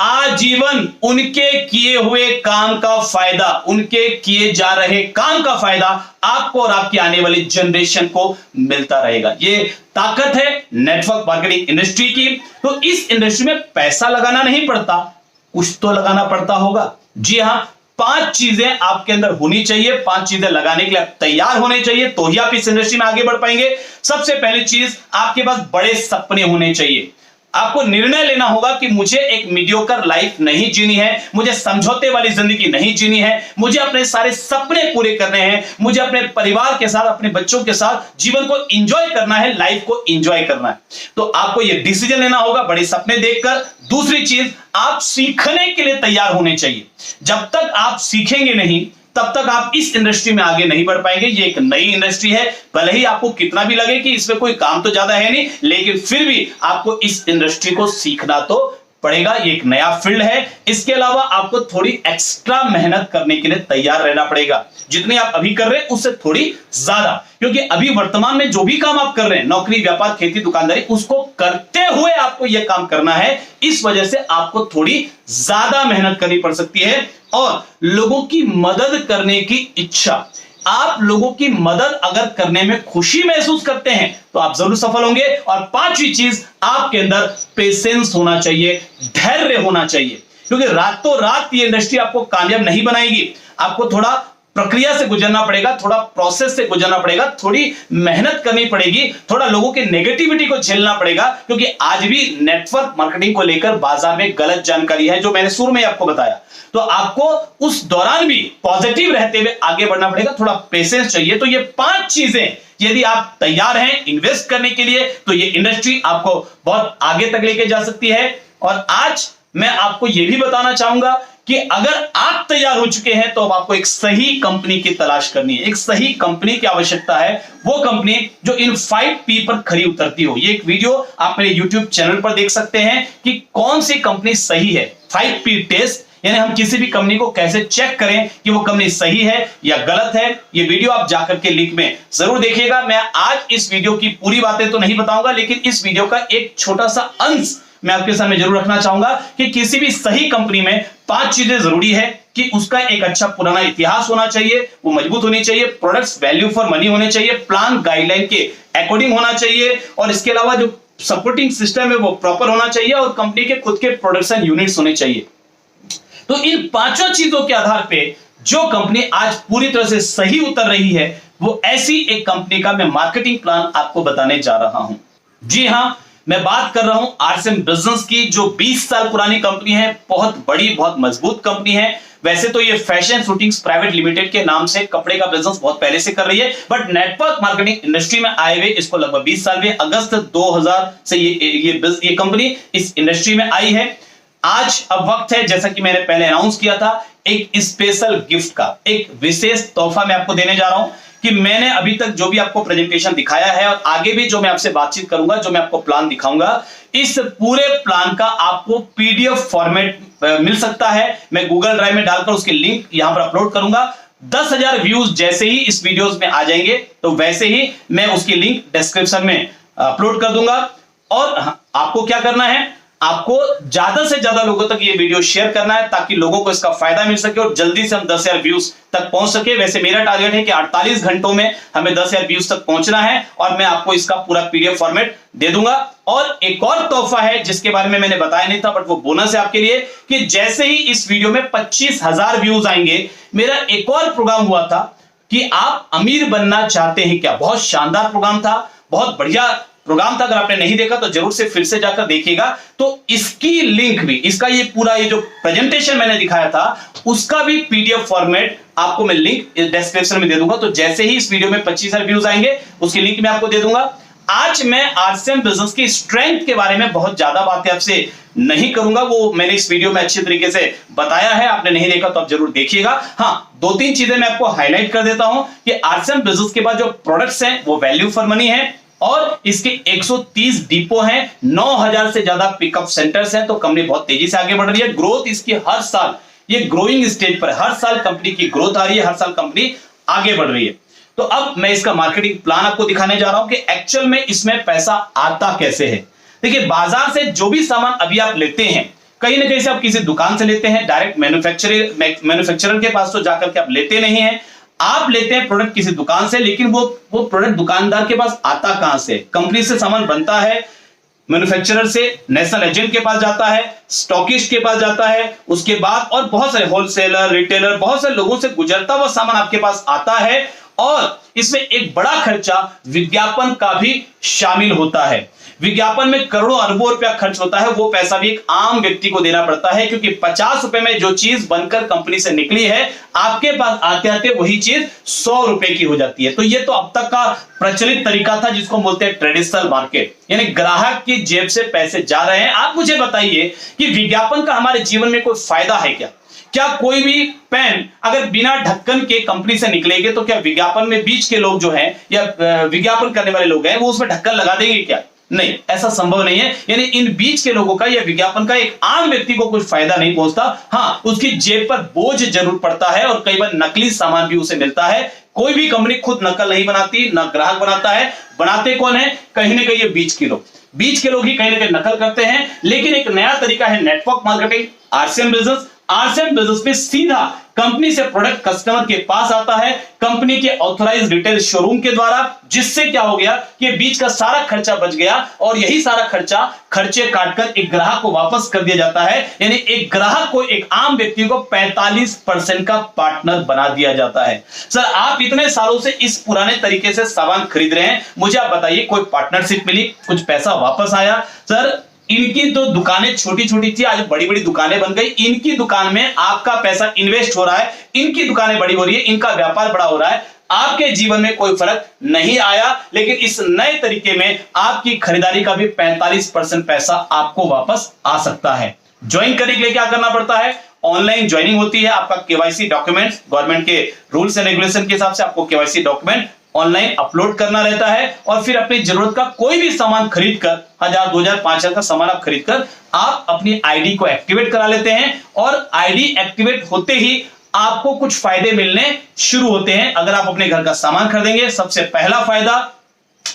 आजीवन उनके किए हुए काम का फायदा, उनके किए जा रहे काम का फायदा आपको और आपकी आने वाली जनरेशन को मिलता रहेगा। ये ताकत है नेटवर्क मार्केटिंग इंडस्ट्री की। तो इस इंडस्ट्री में पैसा लगाना नहीं पड़ता, कुछ तो लगाना पड़ता होगा। जी हां, 5 चीजें आपके अंदर होनी चाहिए, 5 चीजें लगाने के लिए आप तैयार होने चाहिए, तो ही आप इस इंडस्ट्री में आगे बढ़ पाएंगे। सबसे पहली चीज, आपके पास बड़े सपने होने चाहिए। आपको निर्णय लेना होगा कि मुझे एक मीडियोकर लाइफ नहीं जीनी है, मुझे समझौते वाली जिंदगी नहीं जीनी है, मुझे अपने सारे सपने पूरे करने हैं, मुझे अपने परिवार के साथ, अपने बच्चों के साथ जीवन को एंजॉय करना है, लाइफ को एंजॉय करना है। तो आपको यह डिसीजन लेना होगा बड़े सपने देखकर। दूसरी चीज, आप सीखने के लिए तैयार होने चाहिए। जब तक आप सीखेंगे नहीं तब तक आप इस इंडस्ट्री में आगे नहीं बढ़ पाएंगे। ये एक नई इंडस्ट्री है, भले ही आपको कितना भी लगे कि इसमें कोई काम तो ज्यादा है नहीं, लेकिन फिर भी आपको इस इंडस्ट्री को सीखना तो पड़ेगा। ये एक नया फील्ड है। इसके अलावा आपको थोड़ी एक्स्ट्रा मेहनत करने के लिए तैयार रहना पड़ेगा। जितनी आप अभी कर रहे हैं उससे थोड़ी ज्यादा, क्योंकि अभी वर्तमान में जो भी काम आप कर रहे हैं, नौकरी, व्यापार, खेती, दुकानदारी, उसको करते हुए आपको यह काम करना है। इस वजह से आपको थोड़ी ज्यादा मेहनत करनी पड़ सकती है। और लोगों की मदद करने की इच्छा, आप लोगों की मदद अगर करने में खुशी महसूस करते हैं तो आप जरूर सफल होंगे। और 5वीं चीज, आपके अंदर पेशेंस होना चाहिए, धैर्य होना चाहिए, क्योंकि रातों रात ये इंडस्ट्री आपको कामयाब नहीं बनाएगी। आपको थोड़ा प्रक्रिया से गुजरना पड़ेगा, थोड़ा प्रोसेस से गुजरना पड़ेगा, थोड़ी मेहनत करनी पड़ेगी, थोड़ा लोगों की नेगेटिविटी को झेलना पड़ेगा, क्योंकि आज भी नेटवर्क मार्केटिंग को लेकर बाजार में गलत जानकारी है, जो मैंने शुरू में आपको बताया। तो आपको उस दौरान भी पॉजिटिव रहते हुए आगे बढ़ना पड़ेगा, थोड़ा पेशेंस चाहिए। तो ये 5 चीजें यदि आप तैयार हैं इन्वेस्ट करने के लिए, तो ये इंडस्ट्री आपको बहुत आगे तक लेके जा सकती है। और आज मैं आपको यह भी बताना चाहूंगा कि अगर आप तैयार हो चुके हैं तो अब आपको एक सही कंपनी की तलाश करनी है। एक सही कंपनी की आवश्यकता है, वो कंपनी जो इन 5P पर खरी उतरती हो। ये एक वीडियो आप मेरे YouTube चैनल पर देख सकते हैं कि कौन सी कंपनी सही है। 5P टेस्ट, यानी हम किसी भी कंपनी को कैसे चेक करें कि वो कंपनी सही है या गलत है। ये वीडियो आप जाकर के लिंक में जरूर देखिएगा। मैं आज इस वीडियो की पूरी बातें तो नहीं बताऊंगा, लेकिन इस वीडियो का एक छोटा सा अंश मैं आपके सामने जरूर रखना चाहूंगा कि किसी भी सही कंपनी में 5 चीजें जरूरी है कि उसका एक अच्छा पुराना इतिहास होना चाहिए, वो मजबूत होनी चाहिए, प्रोडक्ट्स वैल्यू फॉर मनी होने चाहिए, प्लान गाइडलाइन के अकॉर्डिंग होना चाहिए, और इसके अलावा जो सपोर्टिंग सिस्टम है वो प्रॉपर होना चाहिए, और कंपनी के खुद के प्रोडक्शन यूनिट्स होने चाहिए। तो इन 5 चीजों के आधार पे जो कंपनी आज पूरी तरह से सही उतर रही है, वो ऐसी एक कंपनी का मैं मार्केटिंग प्लान आपको बताने जा रहा हूं। जी हां, मैं बात कर रहा हूं RCM बिजनेस की, जो 20 साल पुरानी कंपनी है, बहुत बड़ी, बहुत मजबूत कंपनी है। वैसे तो ये फैशन शूटिंग्स प्राइवेट लिमिटेड के नाम से कपड़े का बिजनेस बहुत पहले से कर रही है, बट नेटवर्क मार्केटिंग इंडस्ट्री में आए हुए इसको लगभग 20 साल हुए। अगस्त 2000 से ये कंपनी इस इंडस्ट्री में आई है। आज अब वक्त है, जैसा कि मैंने पहले अनाउंस किया था, एक स्पेशल गिफ्ट का, एक विशेष तोहफा मैं आपको देने जा रहा हूं कि मैंने अभी तक जो भी आपको प्रेजेंटेशन दिखाया है और आगे भी जो मैं आपसे बातचीत करूंगा, जो मैं आपको प्लान दिखाऊंगा, इस पूरे प्लान का आपको PDF फॉर्मेट मिल सकता है। मैं गूगल ड्राइव में डालकर उसकी लिंक यहां पर अपलोड करूंगा। 10,000 व्यूज जैसे ही इस वीडियोस में आ जाएंगे, तो वैसे ही मैं उसकी लिंक डिस्क्रिप्शन में अपलोड कर दूंगा। और आपको क्या करना है, आपको ज्यादा से ज्यादा लोगों तक ये वीडियो शेयर करना है, ताकि लोगों को इसका फायदा मिल सके और जल्दी से हम 10,000 व्यूज तक पहुंच सके। वैसे मेरा टारगेट है कि 48 घंटों में हमें 10,000 व्यूज तक पहुंचना है, और मैं आपको इसका पूरा PDF फॉर्मेट दे दूंगा। और एक और तोहफा है जिसके बारे में मैंने बताया नहीं था, बट वो बोनस है आपके लिए, कि जैसे ही इस वीडियो में 25,000 व्यूज आएंगे, मेरा एक और प्रोग्राम हुआ था कि आप अमीर बनना चाहते हैं क्या। बहुत शानदार प्रोग्राम था, बहुत बढ़िया प्रोग्राम था। अगर आपने नहीं देखा तो जरूर से फिर से जाकर देखिएगा। तो इसकी लिंक भी, इसका ये पूरा ये जो प्रेजेंटेशन मैंने दिखाया था, उसका भी PDF फॉर्मेट आपको मैं लिंक डिस्क्रिप्शन में दे दूंगा। तो जैसे ही इस वीडियो में 25,000 व्यूज आएंगे, उसकी लिंक मैं आपको दे दूंगा। आज मैं RCM बिजनेस की स्ट्रेंथ के बारे में बहुत ज्यादा बातें आपसे नहीं करूंगा, वो मैंने इस वीडियो में अच्छी तरीके से बताया है। आपने नहीं देखा तो आप जरूर देखिएगा। हाँ, 2-3 चीजें मैं आपको हाईलाइट कर देता हूं कि RCM बिजनेस के बाद जो प्रोडक्ट्स हैं वो वैल्यू फॉर मनी है, और इसके 130 डिपो हैं, 9,000 से ज्यादा पिकअप सेंटर्स हैं। तो कंपनी बहुत तेजी से आगे बढ़ रही है। ग्रोथ इसकी हर साल ये ग्रोइंग स्टेज पर, हर साल कंपनी की ग्रोथ आ रही है, हर साल कंपनी आगे बढ़ रही है। तो तो अब मैं इसका मार्केटिंग प्लान आपको दिखाने जा रहा हूं कि एक्चुअल में इसमें पैसा आता कैसे है। देखिए, बाजार से जो भी सामान अभी आप लेते हैं, कहीं ना कहीं से आप किसी दुकान से लेते हैं, डायरेक्ट मैन्युफैक्चरर के पास तो जाकर के आप लेते नहीं है। आप लेते हैं प्रोडक्ट किसी दुकान से, लेकिन वो प्रोडक्ट दुकानदार के पास आता कहां से? कंपनी से सामान बनता है, मैन्युफैक्चरर से नेशनल एजेंट के पास जाता है, स्टॉकिस्ट के पास जाता है, उसके बाद और बहुत सारे होलसेलर, रिटेलर, बहुत सारे लोगों से गुजरता हुआ सामान आपके पास आता है। और इसमें एक बड़ा खर्चा विज्ञापन का भी शामिल होता है। विज्ञापन में करोड़ों अरबों रुपया खर्च होता है, वो पैसा भी एक आम व्यक्ति को देना पड़ता है, क्योंकि 50 रुपए में जो चीज बनकर कंपनी से निकली है, आपके पास आते आते वही चीज 100 रुपए की हो जाती है। तो ये तो अब तक का प्रचलित तरीका था, जिसको बोलते हैं ट्रेडिशनल मार्केट, यानी ग्राहक की जेब से पैसे जा रहे हैं। आप मुझे बताइए कि विज्ञापन का हमारे जीवन में कोई फायदा है क्या? क्या कोई भी पेन अगर बिना ढक्कन के कंपनी से निकलेगी तो क्या विज्ञापन में बीच के लोग जो हैं या विज्ञापन करने वाले लोग हैं वो उसमें ढक्कन लगा देंगे क्या? नहीं, ऐसा संभव नहीं है। यानी इन बीच के लोगों का या विज्ञापन का एक आम व्यक्ति को कुछ फायदा नहीं पहुंचता। हाँ, उसकी जेब पर बोझ जरूर पड़ता है और कई बार नकली सामान भी उसे मिलता है। कोई भी कंपनी खुद नकल नहीं बनाती, ना ग्राहक बनाता है। बनाते कौन है? कहीं ना कहीं ये बीच के लोग ही कहीं ना कहीं नकल करते हैं। लेकिन एक नया तरीका है network marketing, RCM business. RCM business में सीधा कंपनी से प्रोडक्ट कस्टमर के पास आता है, कंपनी के ऑथराइज्ड रिटेल शोरूम के द्वारा, जिससे क्या हो गया कि बीच का सारा खर्चा बच गया और यही सारा खर्चे काटकर एक ग्राहक को वापस कर दिया जाता है। यानी एक ग्राहक को, एक आम व्यक्ति को 45% का पार्टनर बना दिया जाता है। सर, आप इतने सालों से इस पुराने तरीके से सामान खरीद रहे हैं, मुझे आप बताइए कोई पार्टनरशिप मिली, कुछ पैसा वापस आया? सर, इनकी तो दुकानें छोटी छोटी थी, आज बड़ी बड़ी दुकानें बन गई। इनकी दुकान में आपका पैसा इन्वेस्ट हो रहा है, इनकी दुकानें बड़ी हो रही है, इनका व्यापार बड़ा हो रहा है। आपके जीवन में कोई फर्क नहीं आया, लेकिन इस नए तरीके में आपकी खरीदारी का भी 45% पैसा आपको वापस आ सकता है। ज्वाइन करने के लिए क्या करना पड़ता है? ऑनलाइन ज्वाइनिंग होती है। आपका केवाईसी डॉक्यूमेंट्स, गवर्नमेंट के रूल्स एंड रेगुलेशन के हिसाब से आपको केवाईसी डॉक्यूमेंट ऑनलाइन अपलोड करना रहता है और फिर अपनी जरूरत का कोई भी सामान खरीदकर, 1000, 2000, 5000 का सामान आप खरीदकर आप अपनी आईडी को एक्टिवेट करा लेते हैं। और आईडी एक्टिवेट होते ही आपको कुछ फायदे मिलने शुरू होते हैं। अगर आप अपने घर का सामान खरीदेंगे, सबसे पहला फायदा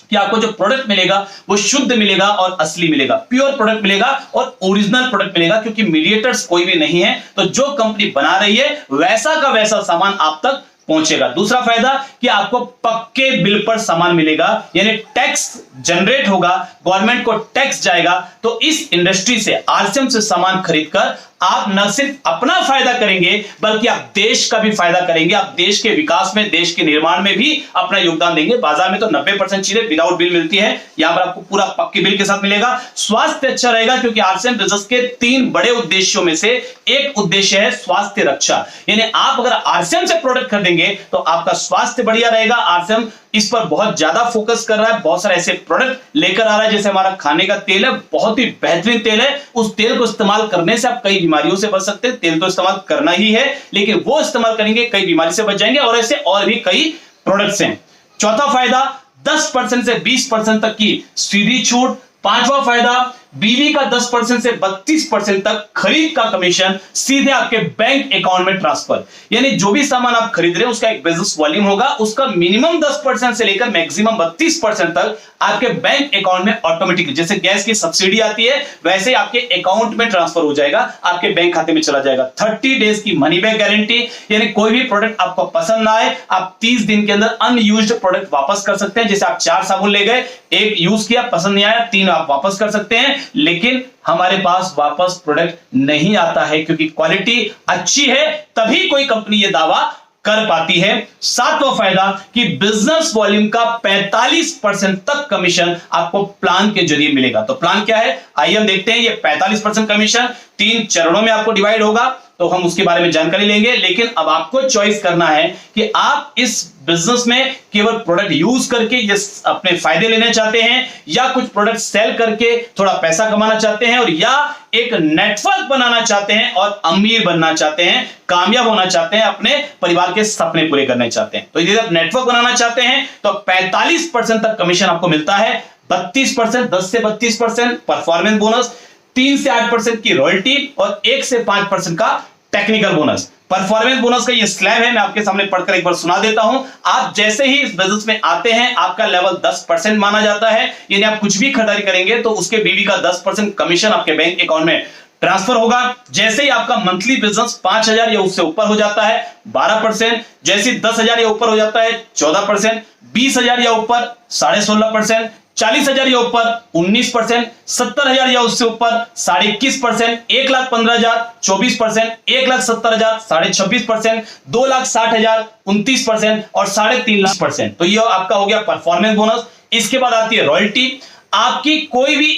कि आपको जो प्रोडक्ट मिलेगा वो शुद्ध मिलेगा और असली मिलेगा, प्योर प्रोडक्ट मिलेगा और ओरिजिनल प्रोडक्ट मिलेगा, क्योंकि मीडिएटर्स कोई भी नहीं है। तो जो कंपनी बना रही है वैसा का वैसा सामान आप तक पहुंचेगा। दूसरा फायदा कि आपको पक्के बिल पर सामान मिलेगा, यानी टैक्स जनरेट होगा, गवर्नमेंट को टैक्स जाएगा। तो इस इंडस्ट्री से, आरसीएम से सामान खरीदकर आप न सिर्फ अपना फायदा करेंगे बल्कि आप देश का भी फायदा करेंगे। आप देश के विकास में, देश के निर्माण में भी अपना योगदान देंगे। बाजार में तो 90% चीजें विदाउट बिल मिलती है, यहां पर आपको पूरा पक्के बिल के साथ मिलेगा। स्वास्थ्य अच्छा रहेगा, क्योंकि आरसीएम बिजनेस के 3 बड़े उद्देश्यों में से एक उद्देश्य है स्वास्थ्य रक्षा। यानी आप अगर आरसीएम से प्रोडक्ट खरीदेंगे तो आपका स्वास्थ्य बढ़िया रहेगा। आरसीएम इस पर बहुत ज्यादा फोकस कर रहा है, बहुत सारे ऐसे प्रोडक्ट लेकर आ रहा है। जैसे हमारा खाने का तेल है, बहुत ही बेहतरीन तेल है, उस तेल को इस्तेमाल करने से आप कई बीमारियों से बच सकते हैं। तेल तो इस्तेमाल करना ही है, लेकिन वो इस्तेमाल करेंगे कई बीमारी से बच जाएंगे। और ऐसे और भी कई प्रोडक्ट्स हैं। चौथा फायदा, 10% से 20% तक की सीधी छूट। पांचवा फायदा, बीवी का 10% से 32% तक खरीद का कमीशन सीधे आपके बैंक अकाउंट में ट्रांसफर। यानी जो भी सामान आप खरीद रहे हैं उसका एक बिजनेस वॉल्यूम होगा, उसका मिनिमम 10% से लेकर मैक्सिमम 32% तक आपके बैंक अकाउंट में ऑटोमेटिकली, जैसे गैस की सब्सिडी आती है वैसे आपके अकाउंट में ट्रांसफर हो जाएगा, आपके बैंक खाते में चला जाएगा। 30 डेज की मनी बैक गारंटी, यानी कोई भी प्रोडक्ट आपको पसंद ना आए, आप 30 दिन के अंदर अनयूज्ड प्रोडक्ट वापस कर सकते हैं। जैसे आप 4 साबुन ले गए, 1 यूज किया, पसंद नहीं आया, 3 आप वापस कर सकते हैं। लेकिन हमारे पास वापस प्रोडक्ट नहीं आता है, क्योंकि क्वालिटी अच्छी है तभी कोई कंपनी ये दावा कर पाती है। 7वां फायदा कि बिजनेस वॉल्यूम का 45% तक कमीशन आपको प्लान के जरिए मिलेगा। तो प्लान क्या है, आइए हम देखते हैं। ये 45% कमीशन 3 चरणों में आपको डिवाइड होगा, तो हम उसके बारे में जानकारी लेंगे। लेकिन अब आपको चॉइस करना है कि आप इस बिजनेस में केवल प्रोडक्ट यूज करके ये अपने फायदे लेना चाहते हैं, या कुछ प्रोडक्ट सेल करके थोड़ा पैसा कमाना चाहते हैं, और या एक नेटवर्क बनाना चाहते हैं और अमीर बनना चाहते हैं, कामयाब होना चाहते हैं, अपने परिवार के सपने पूरे करना चाहते हैं। तो यदि आप नेटवर्क बनाना चाहते हैं तो 45% तक कमीशन आपको मिलता है। 32%, 10 से 32% परफॉर्मेंस बोनस, 3 से 8% की रॉयल्टी और 1 से 5% का टेक्निकल बोनस। परफॉर्मेंस बोनस का ये स्लैब है, मैं आपके सामने पढ़कर एक बार सुना देता हूं। आप जैसे ही इस बिजनेस में आते हैं आपका लेवल 10% माना जाता है, यानी आप कुछ भी खरीदारी करेंगे तो उसके बीवी का 10% कमीशन आपके बैंक अकाउंट में ट्रांसफर होगा। जैसे ही आपका मंथली बिजनेस 5,000 या उससे ऊपर हो जाता है 12%, जैसे 10,000 या ऊपर हो जाता है 14%, 20,000 या ऊपर 16.5%, 40,000 या ऊपर 19%, 70,000 या उससे ऊपर 21.5%, 1,15,000 24%, 1,70,000 26%, 2,60,000 29% और 3.5% तो ये आपका हो गया परफॉर्मेंस बोनस। इसके बाद आती है रॉयल्टी। आपकी कोई भी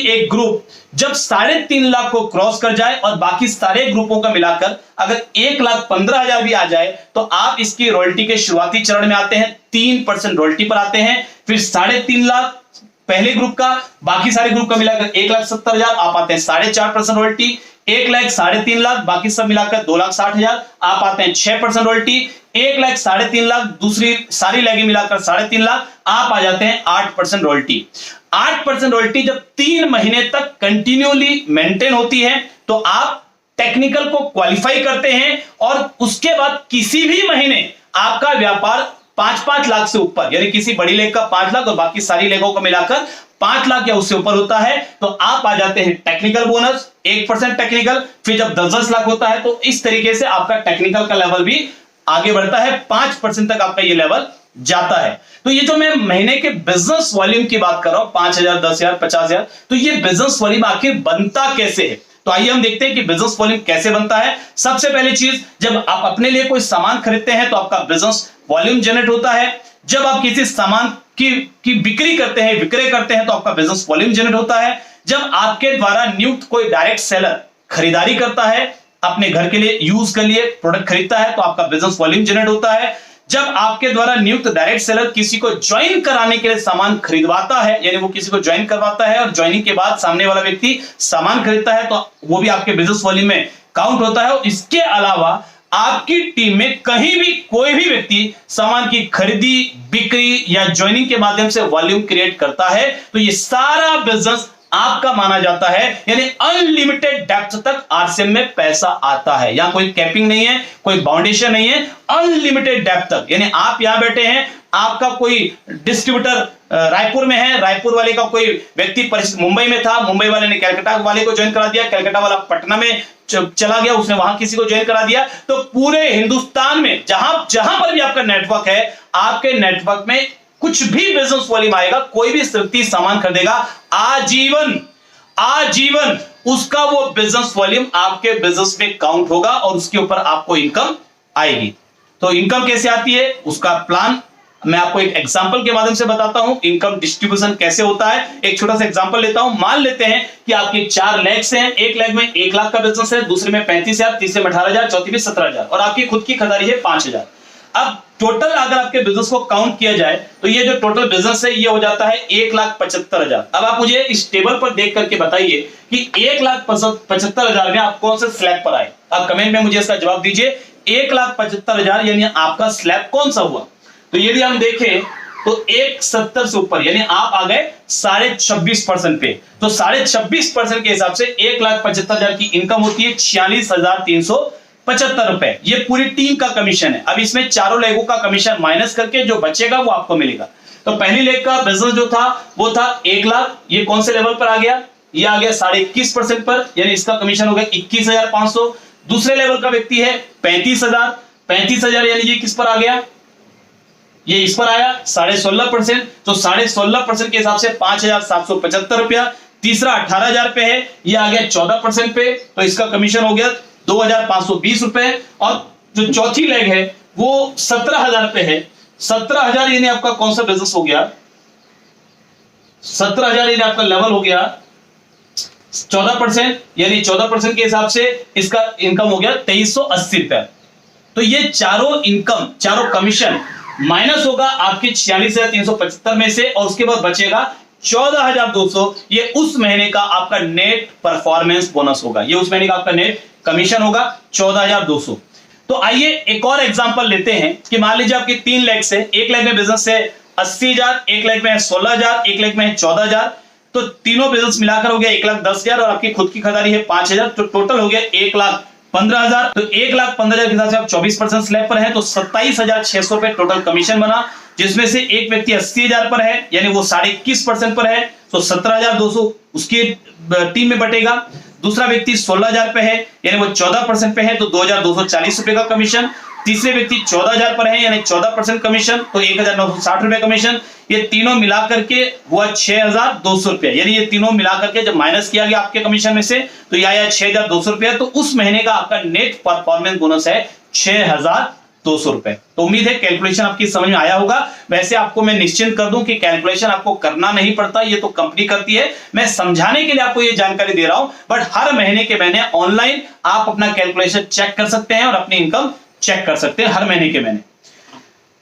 एक ग्रुप जब 3.5 लाख को क्रॉस कर जाए और बाकी सारे ग्रुपों का मिलाकर अगर 1,15,000 भी आ जाए तो आप इसकी रॉयल्टी के शुरुआती चरण में आते हैं, 3% रॉयल्टी पर आते हैं। फिर 3.5 लाख पहले ग्रुप का, बाकी सारे ग्रुप का मिलाकर 1,70,000 आप आते हैं 4.5% रॉयल्टी। 1 लाख 3.5 लाख बाकी सब मिलाकर 2,60,000 आप आते हैं 6% रॉयल्टी। 1 लाख 3.5 लाख दूसरी सारी लैगी मिलाकर 3.5 लाख आप आ जाते हैं 8% रॉयल्टी। 8% रॉयल्टी जब 3 महीने तक कंटिन्यूअली मेंटेन होती है तो आप टेक्निकल को क्वालिफाई करते हैं और उसके बाद किसी भी महीने आपका व्यापार 5-5 लाख से ऊपर, यानी किसी बड़ी लेग का 5 लाख और बाकी सारी लेगों को मिलाकर 5 लाख या उससे ऊपर होता है तो आप आ जाते हैं टेक्निकल बोनस 1% टेक्निकल। फिर जब 10-10 लाख होता है तो इस तरीके से आपका टेक्निकल का लेवल भी आगे बढ़ता है, 5% तक आपका ये लेवल जाता है। तो ये जो मैं महीने के बिजनेस वॉल्यूम की बात कर रहा हूं 5,000 10,000 50,000, तो ये बिजनेस वॉल्यूम आखिर बनता कैसे है? तो आइए हम देखते हैं कि बिजनेस वॉल्यूम कैसे बनता है। सबसे पहली चीज, जब आप अपने लिए कोई सामान खरीदते हैं तो आपका बिजनेस वॉल्यूम जनरेट होता है। जब आप किसी सामान की बिक्री करते हैं, विक्रय करते हैं तो आपका बिजनेस वॉल्यूम जनरेट होता है। जब आपके द्वारा नियुक्त कोई डायरेक्ट सेलर खरीदारी करता है, अपने घर के लिए यूज के लिए प्रोडक्ट खरीदता है तो आपका बिजनेस वॉल्यूम जनरेट होता है। जब आपके द्वारा नियुक्त डायरेक्ट सेलर किसी को ज्वाइन कराने के लिए सामान खरीदवाता है, यानी वो किसी को ज्वाइन करवाता है और ज्वाइनिंग के बाद सामने वाला व्यक्ति सामान खरीदता है तो वो भी आपके बिजनेस वॉल्यूम में काउंट होता है। और इसके अलावा आपकी टीम में कहीं भी कोई भी व्यक्ति सामान की खरीदी, बिक्री या ज्वाइनिंग के माध्यम से वॉल्यूम क्रिएट करता है तो ये सारा बिजनेस आपका माना जाता है, यानी अनलिमिटेड डेप्थ तक आरसीएम में पैसा आता है। यहां कोई कैपिंग नहीं है, कोई बाउंडेशन नहीं है, अनलिमिटेड डेप्थ तक। यानी आप यहां बैठे हैं, आपका कोई डिस्ट्रीब्यूटर रायपुर में है, रायपुर वाले का कोई व्यक्ति मुंबई में था, मुंबई वाले ने कलकत्ता वाले को ज्वाइन करा दिया, कलकत्ता वाला पटना में चला गया, उसने वहां किसी को ज्वाइन करा दिया। तो पूरे हिंदुस्तान में जहां पर भी आपका नेटवर्क है, आपके नेटवर्क में कुछ भी बिजनेस वॉल्यूम आएगा, कोई भी व्यक्ति सामान खरीदेगा, आजीवन उसका वो बिजनेस वॉल्यूम आपके बिजनेस में काउंट होगा और उसके ऊपर आपको इनकम आएगी। तो इनकम कैसे आती है उसका प्लान मैं आपको एक एग्जांपल के माध्यम से बताता हूं। इनकम डिस्ट्रीब्यूशन कैसे होता है, एक छोटा सा एग्जांपल लेता हूं। मान लेते हैं कि आपके 4 लेग्स हैं, एक लेग में 1 लाख का बिजनेस है, दूसरे में 35,000, तीसरे में 18,000, चौथी में 17,000 और आपकी खुद की खरीदारी है 5,000। अब टोटल अगर आपके बिजनेस को काउंट किया जाए तो ये जो टोटल बिजनेस है ये हो जाता है 1,75,000। अब आप मुझे इस टेबल पर देख करके बताइए कि 1,75,000 में आप कौन से स्लैब पर आए। आप कमेंट में मुझे इसका जवाब दीजिए। 1,75,000 यानी आपका स्लैब कौन सा हुआ? तो यदि हम देखें तो 1,70 से ऊपर यानी आप आ गए 26.5% पे। तो 26.5% के हिसाब से 1,75,000 की इनकम होती है 46,375 रुपए। ये पूरी टीम का कमीशन है। अब इसमें चारों लेगों का कमीशन माइनस करके जो बचेगा वो आपको मिलेगा। तो पहली लेग का बिजनेस जो था वो था 1 लाख। ये कौन से लेवल पर आ गया? ये आ गया 21.5% पर, यानी इसका कमीशन हो गया 21,500। दूसरे लेवल का व्यक्ति है 35,000 यानी ये किस पर आ गया? ये इस पर आया 16.5%। तो 16.5% के हिसाब से 5,775 रुपया। तीसरा 18,000 पे है, ये आ गया 14% पे, तो इसका कमीशन हो गया 2,520 रुपए। और जो चौथी लेग है वो 17,000 पे है। 17,000 यानी आपका कौन सा बिजनेस हो गया? 17,000 यानी आपका लेवल हो गया 14%, यानी 14% के हिसाब से इसका इनकम हो गया 2,380 रुपए। तो ये चारों कमीशन माइनस होगा आपके 46,375 में से और उसके बाद बचेगा 14,200। ये उस महीने का आपका नेट परफॉर्मेंस बोनस होगा, ये उस महीने का आपका नेट कमीशन होगा 14,200। तो आइए एक और एग्जांपल लेते हैं कि मान लीजिए आपकी 3 लेग्स है। एक लेग में बिजनेस है 80,000, एक लेग में है 16,000, एक लेग में है 14,000। तो तीनों बिजनेस मिलाकर हो गया 1,10,000 और आपकी खुद की खरीदारी है 5,000। तो टोटल हो गया 15,000, तो 1,15,000 के हिसाब से आप 24% स्लैब पर है, तो 27,600 रुपए टोटल कमीशन बना, जिसमें से एक व्यक्ति 80,000 पर है, यानी वो 21.5% पर है, तो 17,200 उसकी टीम में बटेगा। दूसरा व्यक्ति 16,000 पे है, यानी वो 14% पे है, तो 2,240 रुपए का कमीशन। तीसरे व्यक्ति 14,000 पर है, यानी 14% कमीशन, तो 1,960 रुपए कमीशन। ये तीनों मिलाकर के हुआ 6,200 रुपए, यानी ये तीनों मिलाकर के जब माइनस किया गया आपके कमीशन में से, तो यह आया 6,200 रुपए। तो उस महीने का आपका नेट परफॉर्मेंस बोनस है 6,200 रुपए। तो उम्मीद है कैलकुलेशन आपकी समझ में आया होगा। वैसे आपको मैं निश्चिंत कर दूं कि कैलकुलेशन आपको करना नहीं पड़ता, ये तो कंपनी करती है, मैं समझाने के लिए आपको ये जानकारी दे रहा हूं। बट हर महीने के महीने ऑनलाइन आप अपना कैलकुलेशन चेक कर सकते हैं और अपनी इनकम चेक कर सकते हैं हर महीने के महीने।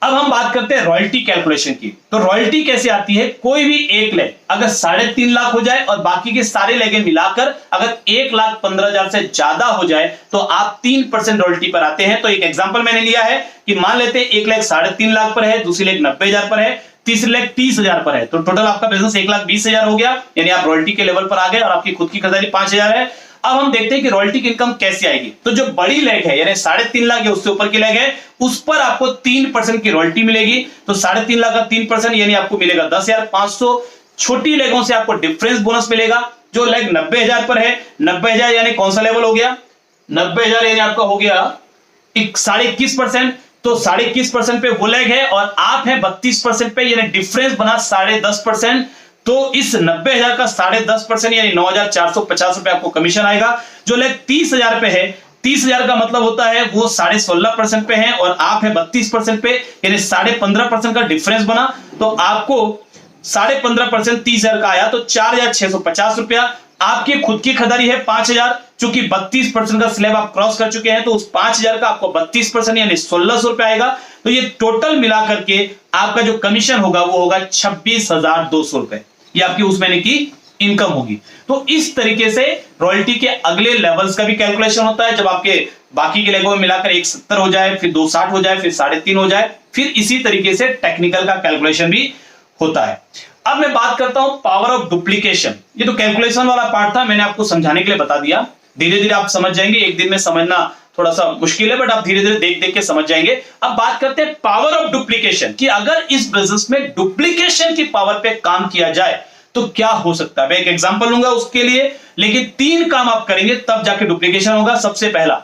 अब हम बात करते हैं रॉयल्टी कैलकुलेशन की। तो रॉयल्टी कैसे आती है? कोई भी एक लेग अगर 3.5 लाख हो जाए और बाकी के सारे लेगे मिलाकर अगर 1,15,000 से ज्यादा हो जाए तो आप 3% रॉयल्टी पर आते हैं। तो एक एग्जांपल मैंने लिया है कि मान लेते हैं एक लेग 3.5 लाख पर है, दूसरी लेग 90,000 पर है, तीसरी लेग 30,000 पर है, तो टोटल आपका बिजनेस 1,20,000 हो गया, यानी आप रॉयल्टी के लेवल पर आ गए और आपकी खुद की खरीदारी 5,000 है। अब हम देखते हैं कि रॉयल्टी की इनकम कैसे आएगी। तो जो बड़ी लेग है यानी 3.5 लाख या उससे ऊपर की लेग है, उस पर आपको 3% की रॉयल्टी मिलेगी। तो 3.5 लाख का 3% यानी आपको मिलेगा 10,500। छोटी लेगों से आपको डिफरेंस बोनस मिलेगा। जो लेग 90,000 पर है, 90,000 यानी कौन सा लेवल हो गया? 90,000 यानी आपका हो गया 21.5%। तो 21.5% पे वो लेग है और आप है 32% पे, यानी डिफरेंस बना 10.5%। तो इस 90,000 का 10.5% यानी 9,450 रुपए आपको कमीशन आएगा। जो लेग 30,000 पे है, 30,000 का मतलब होता है वो 16.5% पे है और आप है 32% पे, यानी 15.5% का डिफरेंस बना। तो आपको 15.5% 30,000 का आया, तो 4,650 रुपया। आपकी खुद की खरीदारी है 5,000, चूंकि 32% का स्लैब आप क्रॉस कर चुके हैं, तो उस 5,000 का आपको 32% यानी 1,600 रुपया आएगा। तो ये टोटल मिलाकर के आपका जो कमीशन होगा वो होगा 26,200 रुपए। ये आपकी उस महीने की इनकम होगी। तो इस तरीके से रॉयल्टी के अगले लेवल्स का भी कैलकुलेशन होता है। जब आपके बाकी के लेगों में मिलाकर 170 हो जाए, फिर 260 हो जाए, फिर 3.5 हो जाए, फिर इसी तरीके से टेक्निकल का कैलकुलेशन भी होता है। अब मैं बात करता हूं पावर ऑफ डुप्लीकेशन। ये तो कैलकुलेशन वाला पार्ट था, मैंने आपको समझाने के लिए बता दिया। धीरे धीरे आप समझ जाएंगे, एक दिन में समझना थोड़ा सा मुश्किल है, बट आप धीरे धीरे देख देख के समझ जाएंगे। अब बात करते हैं पावर ऑफ डुप्लीकेशन कि अगर इस बिजनेस में डुप्लीकेशन की पावर पे काम किया जाए तो क्या हो सकता है। मैं एक एग्जांपल लूंगा उसके लिए, लेकिन 3 काम आप करेंगे तब जाके डुप्लीकेशन होगा। सबसे पहला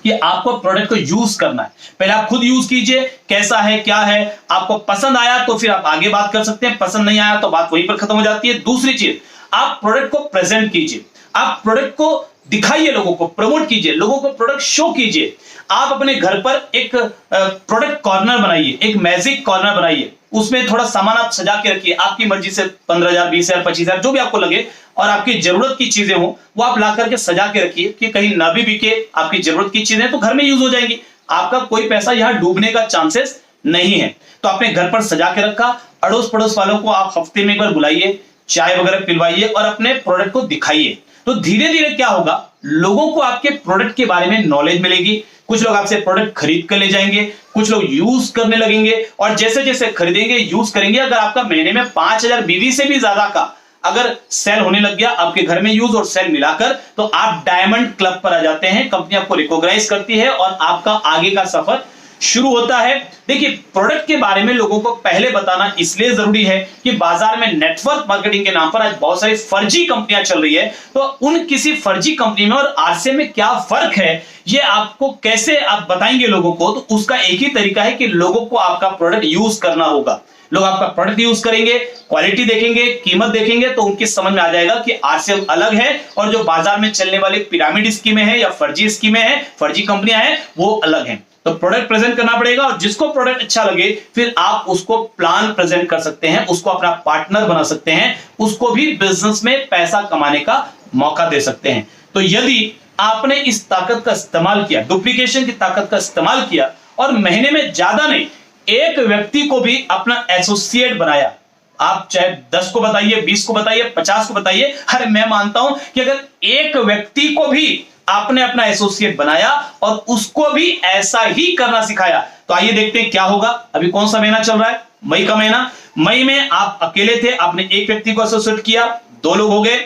कि आपको प्रोडक्ट को यूज करना है। पहले आप खुद यूज कीजिए, कैसा है क्या है, आपको पसंद आया तो फिर आप आगे बात कर सकते हैं, पसंद नहीं आया तो बात वहीं पर खत्म हो जाती है। दूसरी चीज, आप प्रोडक्ट को प्रेजेंट कीजिए, आप प्रोडक्ट को दिखाइए, लोगों को प्रमोट कीजिए, लोगों को प्रोडक्ट शो कीजिए। आप अपने घर पर एक प्रोडक्ट कॉर्नर बनाइए, एक मैजिक कॉर्नर बनाइए, उसमें थोड़ा सामान आप सजा के रखिए, आपकी मर्जी से 15,000, 20,000, 25,000 जो भी आपको लगे और आपकी जरूरत की चीजें हो वो आप ला करके सजा के रखिए कि कहीं ना भी बिके। आपकी जरूरत की चीजें तो घर में यूज हो जाएंगी, आपका कोई पैसा यहां डूबने का चांसेस नहीं है। तो आपने घर पर सजा के रखा, अड़ोस पड़ोस वालों को आप हफ्ते में एक बार बुलाइए, चाय वगैरह पिलवाइए और अपने प्रोडक्ट को दिखाइए। तो धीरे धीरे क्या होगा, लोगों को आपके प्रोडक्ट के बारे में नॉलेज मिलेगी। कुछ लोग आपसे प्रोडक्ट खरीद कर ले जाएंगे, कुछ लोग यूज करने लगेंगे और जैसे जैसे खरीदेंगे, यूज करेंगे, अगर आपका महीने में 5,000 बीवी से भी ज्यादा का अगर सेल होने लग गया आपके घर में यूज और सेल मिलाकर, तो आप डायमंड क्लब पर आ जाते हैं, कंपनी आपको रिकॉग्नाइज करती है और आपका आगे का सफर शुरू होता है। देखिए, प्रोडक्ट के बारे में लोगों को पहले बताना इसलिए जरूरी है कि बाजार में नेटवर्क मार्केटिंग के नाम पर आज बहुत सारी फर्जी कंपनियां चल रही है। तो उन किसी फर्जी कंपनी में और आरसीएम में क्या फर्क है, ये आपको कैसे आप बताएंगे लोगों को, तो उसका एक ही तरीका है कि लोगों को आपका प्रोडक्ट यूज करना होगा। लोग आपका प्रोडक्ट यूज करेंगे, क्वालिटी देखेंगे, कीमत देखेंगे, तो उनकी समझ में आ जाएगा कि आरसीएम अलग है और जो बाजार में चलने वाली पिरामिड स्कीमें हैं या फर्जी स्कीमें हैं, फर्जी कंपनियां हैं, वो अलग हैं। तो प्रोडक्ट प्रेजेंट करना पड़ेगा और जिसको प्रोडक्ट अच्छा लगे फिर आप उसको प्लान प्रेजेंट कर सकते हैं, उसको अपना पार्टनर बना सकते हैं, उसको भी बिजनेस में पैसा कमाने का मौका दे सकते हैं। तो यदि आपने इस ताकत का इस्तेमाल किया, डुप्लीकेशन की ताकत का इस्तेमाल किया और महीने में ज्यादा नहीं, एक व्यक्ति को भी अपना एसोसिएट बनाया, आप चाहे 10 को बताइए, 20 को बताइए, 50 को बताइए, अरे मैं मानता हूं कि अगर एक व्यक्ति को भी आपने अपना एसोसिएट बनाया और उसको भी ऐसा ही करना सिखाया, तो आइए देखते हैं क्या होगा। अभी कौन सा महीना चल रहा है? मई का महीना। मई में आप अकेले थे, आपने एक व्यक्ति को एसोसिएट किया, 2 लोग हो गए।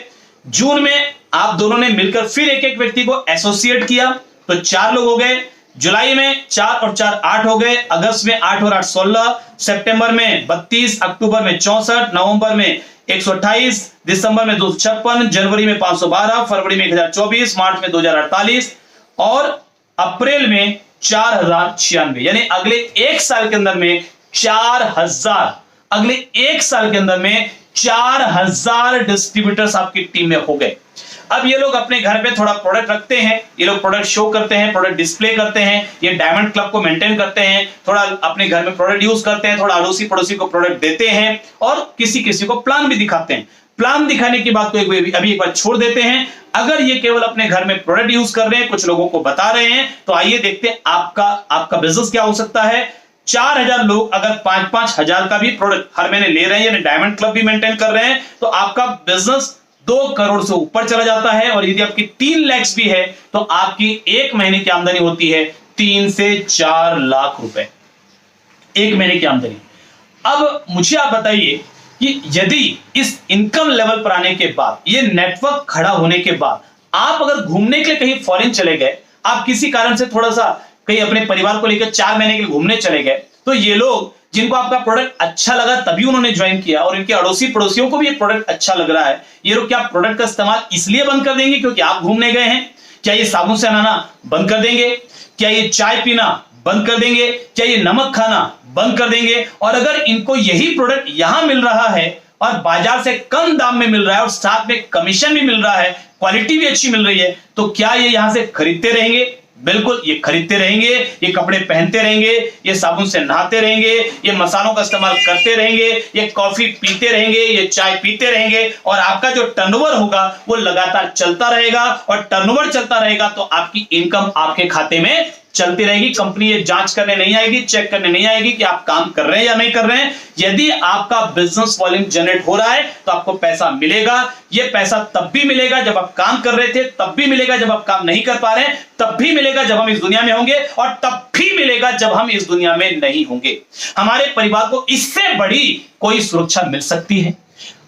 जून में आप दोनों ने मिलकर फिर एक एक व्यक्ति को एसोसिएट किया, तो 4 लोग हो गए। जुलाई में 4 और 4 8 हो गए, अगस्त में 8 और 8 16, सितंबर में 32, अक्टूबर में 64, नवंबर में 128, दिसंबर में 256, जनवरी में 512, फरवरी में 1024, मार्च में 2048 और अप्रैल में 4096। यानी अगले एक साल के अंदर में 4000, अगले एक साल के अंदर में 4000 डिस्ट्रीब्यूटर्स आपकी टीम में हो गए। अब ये लोग अपने घर पे थोड़ा प्रोडक्ट रखते हैं, ये लोग प्रोडक्ट शो करते हैं, प्रोडक्ट डिस्प्ले करते हैं, ये डायमंड क्लब को मेंटेन करते हैं, थोड़ा अपने घर में प्रोडक्ट यूज करते हैं, थोड़ा अड़ोसी पड़ोसी को प्रोडक्ट देते हैं और किसी किसी को प्लान भी दिखाते हैं। प्लान दिखाने की बात को अभी एक बार छोड़ देते हैं। अगर ये केवल अपने घर में प्रोडक्ट यूज कर रहे हैं, कुछ लोगों को बता रहे हैं, तो आइए देखते हैं आपका बिजनेस क्या हो सकता है। 4000 लोग अगर 5-5 हजार का भी प्रोडक्ट हर महीने ले रहे हैं, यानी डायमंड क्लब भी मेंटेन कर रहे हैं, तो आपका बिजनेस 2 करोड़ से ऊपर चला जाता है। और यदि आपकी 3 लाख भी है तो आपकी एक महीने की आमदनी होती है 3 से 4 लाख रुपए, एक महीने की आमदनी। अब मुझे आप बताइए कि यदि इस इनकम लेवल पर आने के बाद, ये नेटवर्क खड़ा होने के बाद, आप अगर घूमने के लिए कहीं फॉरेन चले गए, आप किसी कारण से थोड़ा सा कहीं अपने परिवार को लेकर 4 महीने के लिए घूमने चले गए, तो ये लोग जिनको आपका प्रोडक्ट अच्छा लगा तभी उन्होंने ज्वाइन किया और इनके अड़ोसी पड़ोसियों को भी ये प्रोडक्ट अच्छा लग रहा है, ये लोग क्या प्रोडक्ट का इस्तेमाल इसलिए बंद कर देंगे क्योंकि आप घूमने गए हैं? क्या ये साबुन से नहाना बंद कर देंगे? क्या ये चाय पीना बंद कर देंगे? क्या ये नमक खाना बंद कर देंगे? और अगर इनको यही प्रोडक्ट यहां मिल रहा है और बाजार से कम दाम में मिल रहा है और साथ में कमीशन भी मिल रहा है, क्वालिटी भी अच्छी मिल रही है, तो क्या ये यहां से खरीदते रहेंगे? बिल्कुल, ये खरीदते रहेंगे, ये कपड़े पहनते रहेंगे, ये साबुन से नहाते रहेंगे, ये मसालों का इस्तेमाल करते रहेंगे, ये कॉफी पीते रहेंगे, ये चाय पीते रहेंगे और आपका जो टर्नओवर होगा वो लगातार चलता रहेगा। और टर्नओवर चलता रहेगा तो आपकी इनकम आपके खाते में चलती रहेगी। कंपनी ये जांच करने नहीं आएगी, चेक करने नहीं आएगी कि आप काम कर रहे हैं या नहीं कर रहे हैं। यदि आपका बिजनेस वॉल्यूम जनरेट हो रहा है तो आपको पैसा मिलेगा। ये पैसा तब भी मिलेगा जब आप काम कर रहे थे, तब भी मिलेगा जब आप काम नहीं कर पा रहे हैं, तब भी मिलेगा जब हम इस दुनिया में होंगे और तब भी मिलेगा जब हम इस दुनिया में नहीं होंगे। हमारे परिवार को इससे बड़ी कोई सुरक्षा मिल सकती है?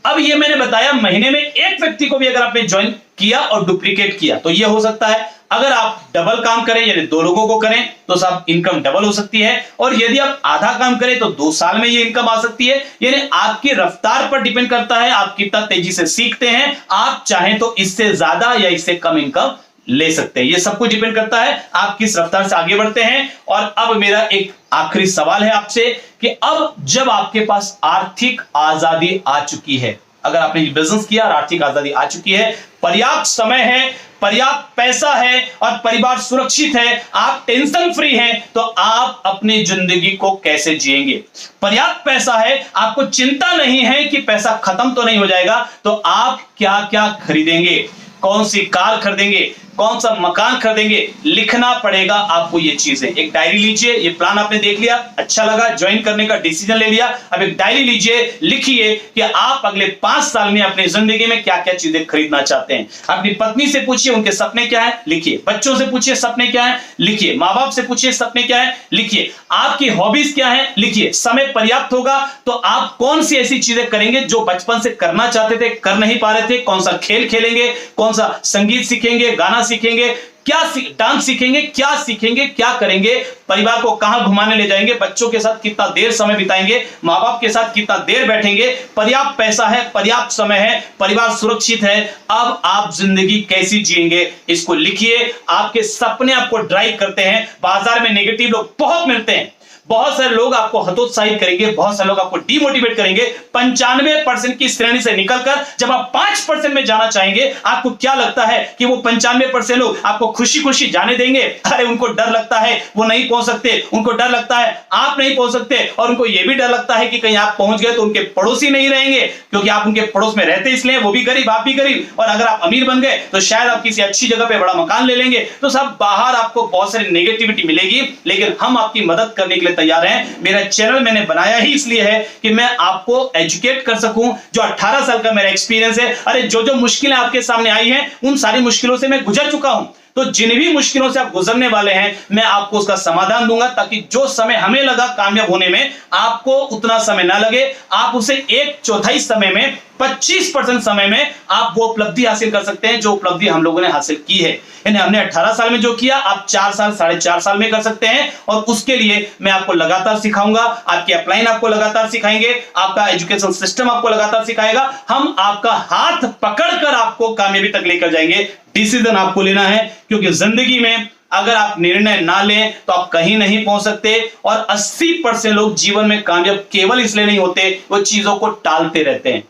अब ये मैंने बताया, महीने में एक व्यक्ति को भी अगर आपने ज्वाइन किया और डुप्लीकेट किया तो ये हो सकता है। अगर आप डबल काम करें यानी 2 लोगों को करें तो सब इनकम डबल हो सकती है। और यदि आप आधा काम करें तो 2 साल में ये इनकम आ सकती है। यानी आपकी रफ्तार पर डिपेंड करता है, आप कितना तेजी से सीखते हैं। आप चाहें तो इससे ज्यादा या इससे कम इनकम ले सकते हैं। ये सब कुछ डिपेंड करता है आप किस रफ्तार से आगे बढ़ते हैं। और अब मेरा एक आखिरी सवाल है आपसे कि अब जब आपके पास आर्थिक आजादी आ चुकी है, अगर आपने बिजनेस किया और आर्थिक आजादी आ चुकी है, पर्याप्त समय है, पर्याप्त पैसा है और परिवार सुरक्षित है, आप टेंशन फ्री हैं, तो आप अपनी जिंदगी को कैसे जिएंगे? पर्याप्त पैसा है, आपको चिंता नहीं है कि पैसा खत्म तो नहीं हो जाएगा, तो आप क्या क्या खरीदेंगे? कौन सी कार खरीदेंगे? कौन सा मकान खरीदेंगे? लिखना पड़ेगा आपको ये चीजें। एक डायरी लीजिए, ये प्लान आपने देख लिया, अच्छा लगा, ज्वाइन करने का डिसीजन ले लिया। अब एक डायरी लीजिए, लिखिए कि आप अगले 5 साल में अपनी जिंदगी में क्या क्या चीजें खरीदना चाहते हैं। अपनी पत्नी से पूछिए उनके सपने क्या है, लिखिए। बच्चों से पूछिए सपने क्या है, लिखिए। माँ बाप से पूछिए सपने क्या है, लिखिए। आपकी हॉबीज क्या है, लिखिए। समय पर्याप्त होगा तो आप कौन सी ऐसी चीजें करेंगे जो बचपन से करना चाहते थे, कर नहीं पा रहे थे? कौन सा खेल खेलेंगे, कौन सा संगीत सीखेंगे, गाना सीखेंगे, क्या डांस सीखेंगे, क्या सीखेंगे, क्या करेंगे? परिवार को कहां घुमाने ले जाएंगे? बच्चों के साथ कितना देर समय बिताएंगे? माँ बाप के साथ कितना देर बैठेंगे? पर्याप्त पैसा है, पर्याप्त समय है, परिवार सुरक्षित है, अब आप जिंदगी कैसी जिएंगे इसको लिखिए। आपके सपने आपको ड्राइव करते हैं। बाजार में नेगेटिव लोग बहुत मिलते हैं, बहुत सारे लोग आपको हतोत्साहित करेंगे, बहुत सारे लोग आपको डिमोटिवेट करेंगे। 95% की श्रेणी से निकलकर जब आप 5% में जाना चाहेंगे, आपको क्या लगता है कि वो 95% लोग आपको खुशी खुशी जाने देंगे? अरे उनको डर लगता है वो नहीं पहुंच सकते, उनको डर लगता है आप नहीं पहुंच सकते, और उनको यह भी डर लगता है कि कहीं आप पहुंच गए तो उनके पड़ोसी नहीं रहेंगे, क्योंकि आप उनके पड़ोस में रहते इसलिए, वो भी गरीब आप भी गरीब, और अगर आप अमीर बन गए तो शायद आप किसी अच्छी जगह पे बड़ा मकान ले लेंगे। तो सब बाहर आपको बहुत सारी नेगेटिविटी मिलेगी, लेकिन हम आपकी मदद करने के लिए तैयार हैं। मेरा चैनल मैंने बनाया ही इसलिए है कि मैं आपको एजुकेट कर सकूं। जो 18 साल का मेरा एक्सपीरियंस है, अरे जो मुश्किलें आपके सामने आई हैं उन सारी मुश्किलों से मैं गुजर चुका हूं। तो जिन भी मुश्किलों से आप गुजरने वाले हैं मैं आपको उसका समाधान दूंगा, ताकि जो समय हमें लगा कामयाब होने में आपको उतना समय ना लगे, आप उसे 1/4 समय में 25% समय में आप वो उपलब्धि हासिल कर सकते हैं जो उपलब्धि हम लोगों ने हासिल की है। यानी हमने 18 साल में जो किया आप 4 साल 4.5 साल में कर सकते हैं। और उसके लिए मैं आपको लगातार सिखाऊंगा, आपकी अपलाइन आपको लगातार सिखाएंगे, आपका एजुकेशन सिस्टम आपको लगातार सिखाएगा। हम आपका हाथ पकड़कर आपको कामयाबी तक लेकर जाएंगे। डिसीजन आपको लेना है, क्योंकि जिंदगी में अगर आप निर्णय ना लें तो आप कहीं नहीं पहुंच सकते। और 80% लोग जीवन में कामयाब केवल इसलिए नहीं होते, वो चीजों को टालते रहते हैं।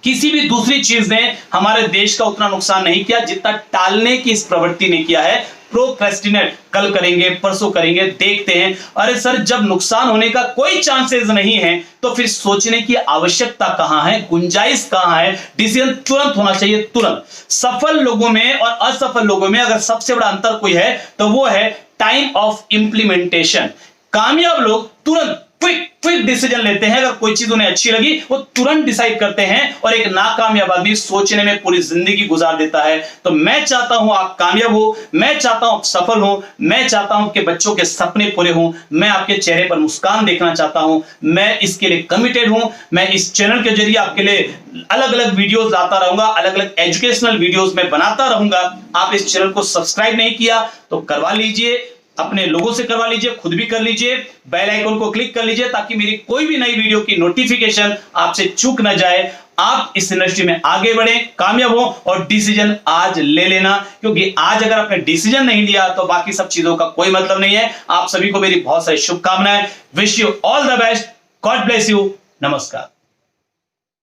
किसी भी दूसरी चीज ने हमारे देश का उतना नुकसान नहीं किया जितना टालने की इस प्रवृत्ति ने किया है। प्रोक्रेस्टिनेट, कल करेंगे, परसों करेंगे, देखते हैं। अरे सर, जब नुकसान होने का कोई चांसेस नहीं है तो फिर सोचने की आवश्यकता कहां है, गुंजाइश कहां है? डिसीजन तुरंत होना चाहिए, तुरंत। सफल लोगों में और असफल लोगों में अगर सबसे बड़ा अंतर कोई है तो वो है टाइम ऑफ इंप्लीमेंटेशन। कामयाब लोग तुरंत क्विक डिसीजन लेते हैं। अगर कोई चीज उन्हें अच्छी लगी वो तुरंत डिसाइड करते हैं। और एक नाकामयाब आदमी सोचने में पूरी जिंदगी गुजार देता है। तो मैं चाहता हूं आप कामयाब हो, मैं चाहता हूं आप सफल हो, मैं चाहता हूं कि बच्चों के सपने पूरे हों, मैं आपके चेहरे पर मुस्कान देखना चाहता हूं। मैं इसके लिए कमिटेड हूं। मैं इस चैनल के जरिए आपके लिए अलग अलग वीडियोस लाता रहूंगा, अलग अलग एजुकेशनल वीडियोस में बनाता रहूंगा। आप इस चैनल को सब्सक्राइब नहीं किया तो करवा लीजिए, अपने लोगों से करवा लीजिए, खुद भी कर लीजिए, बेल आइकन को क्लिक कर लीजिए ताकि मेरी कोई भी नई वीडियो की नोटिफिकेशन आपसे चूक ना जाए। आप इस इंडस्ट्री में आगे बढ़े, कामयाब हो और डिसीजन आज ले लेना, क्योंकि आज अगर आपने डिसीजन नहीं लिया तो बाकी सब चीजों का कोई मतलब नहीं है। आप सभी को मेरी बहुत सारी शुभकामनाएं। Wish you all the best. God bless you. नमस्कार।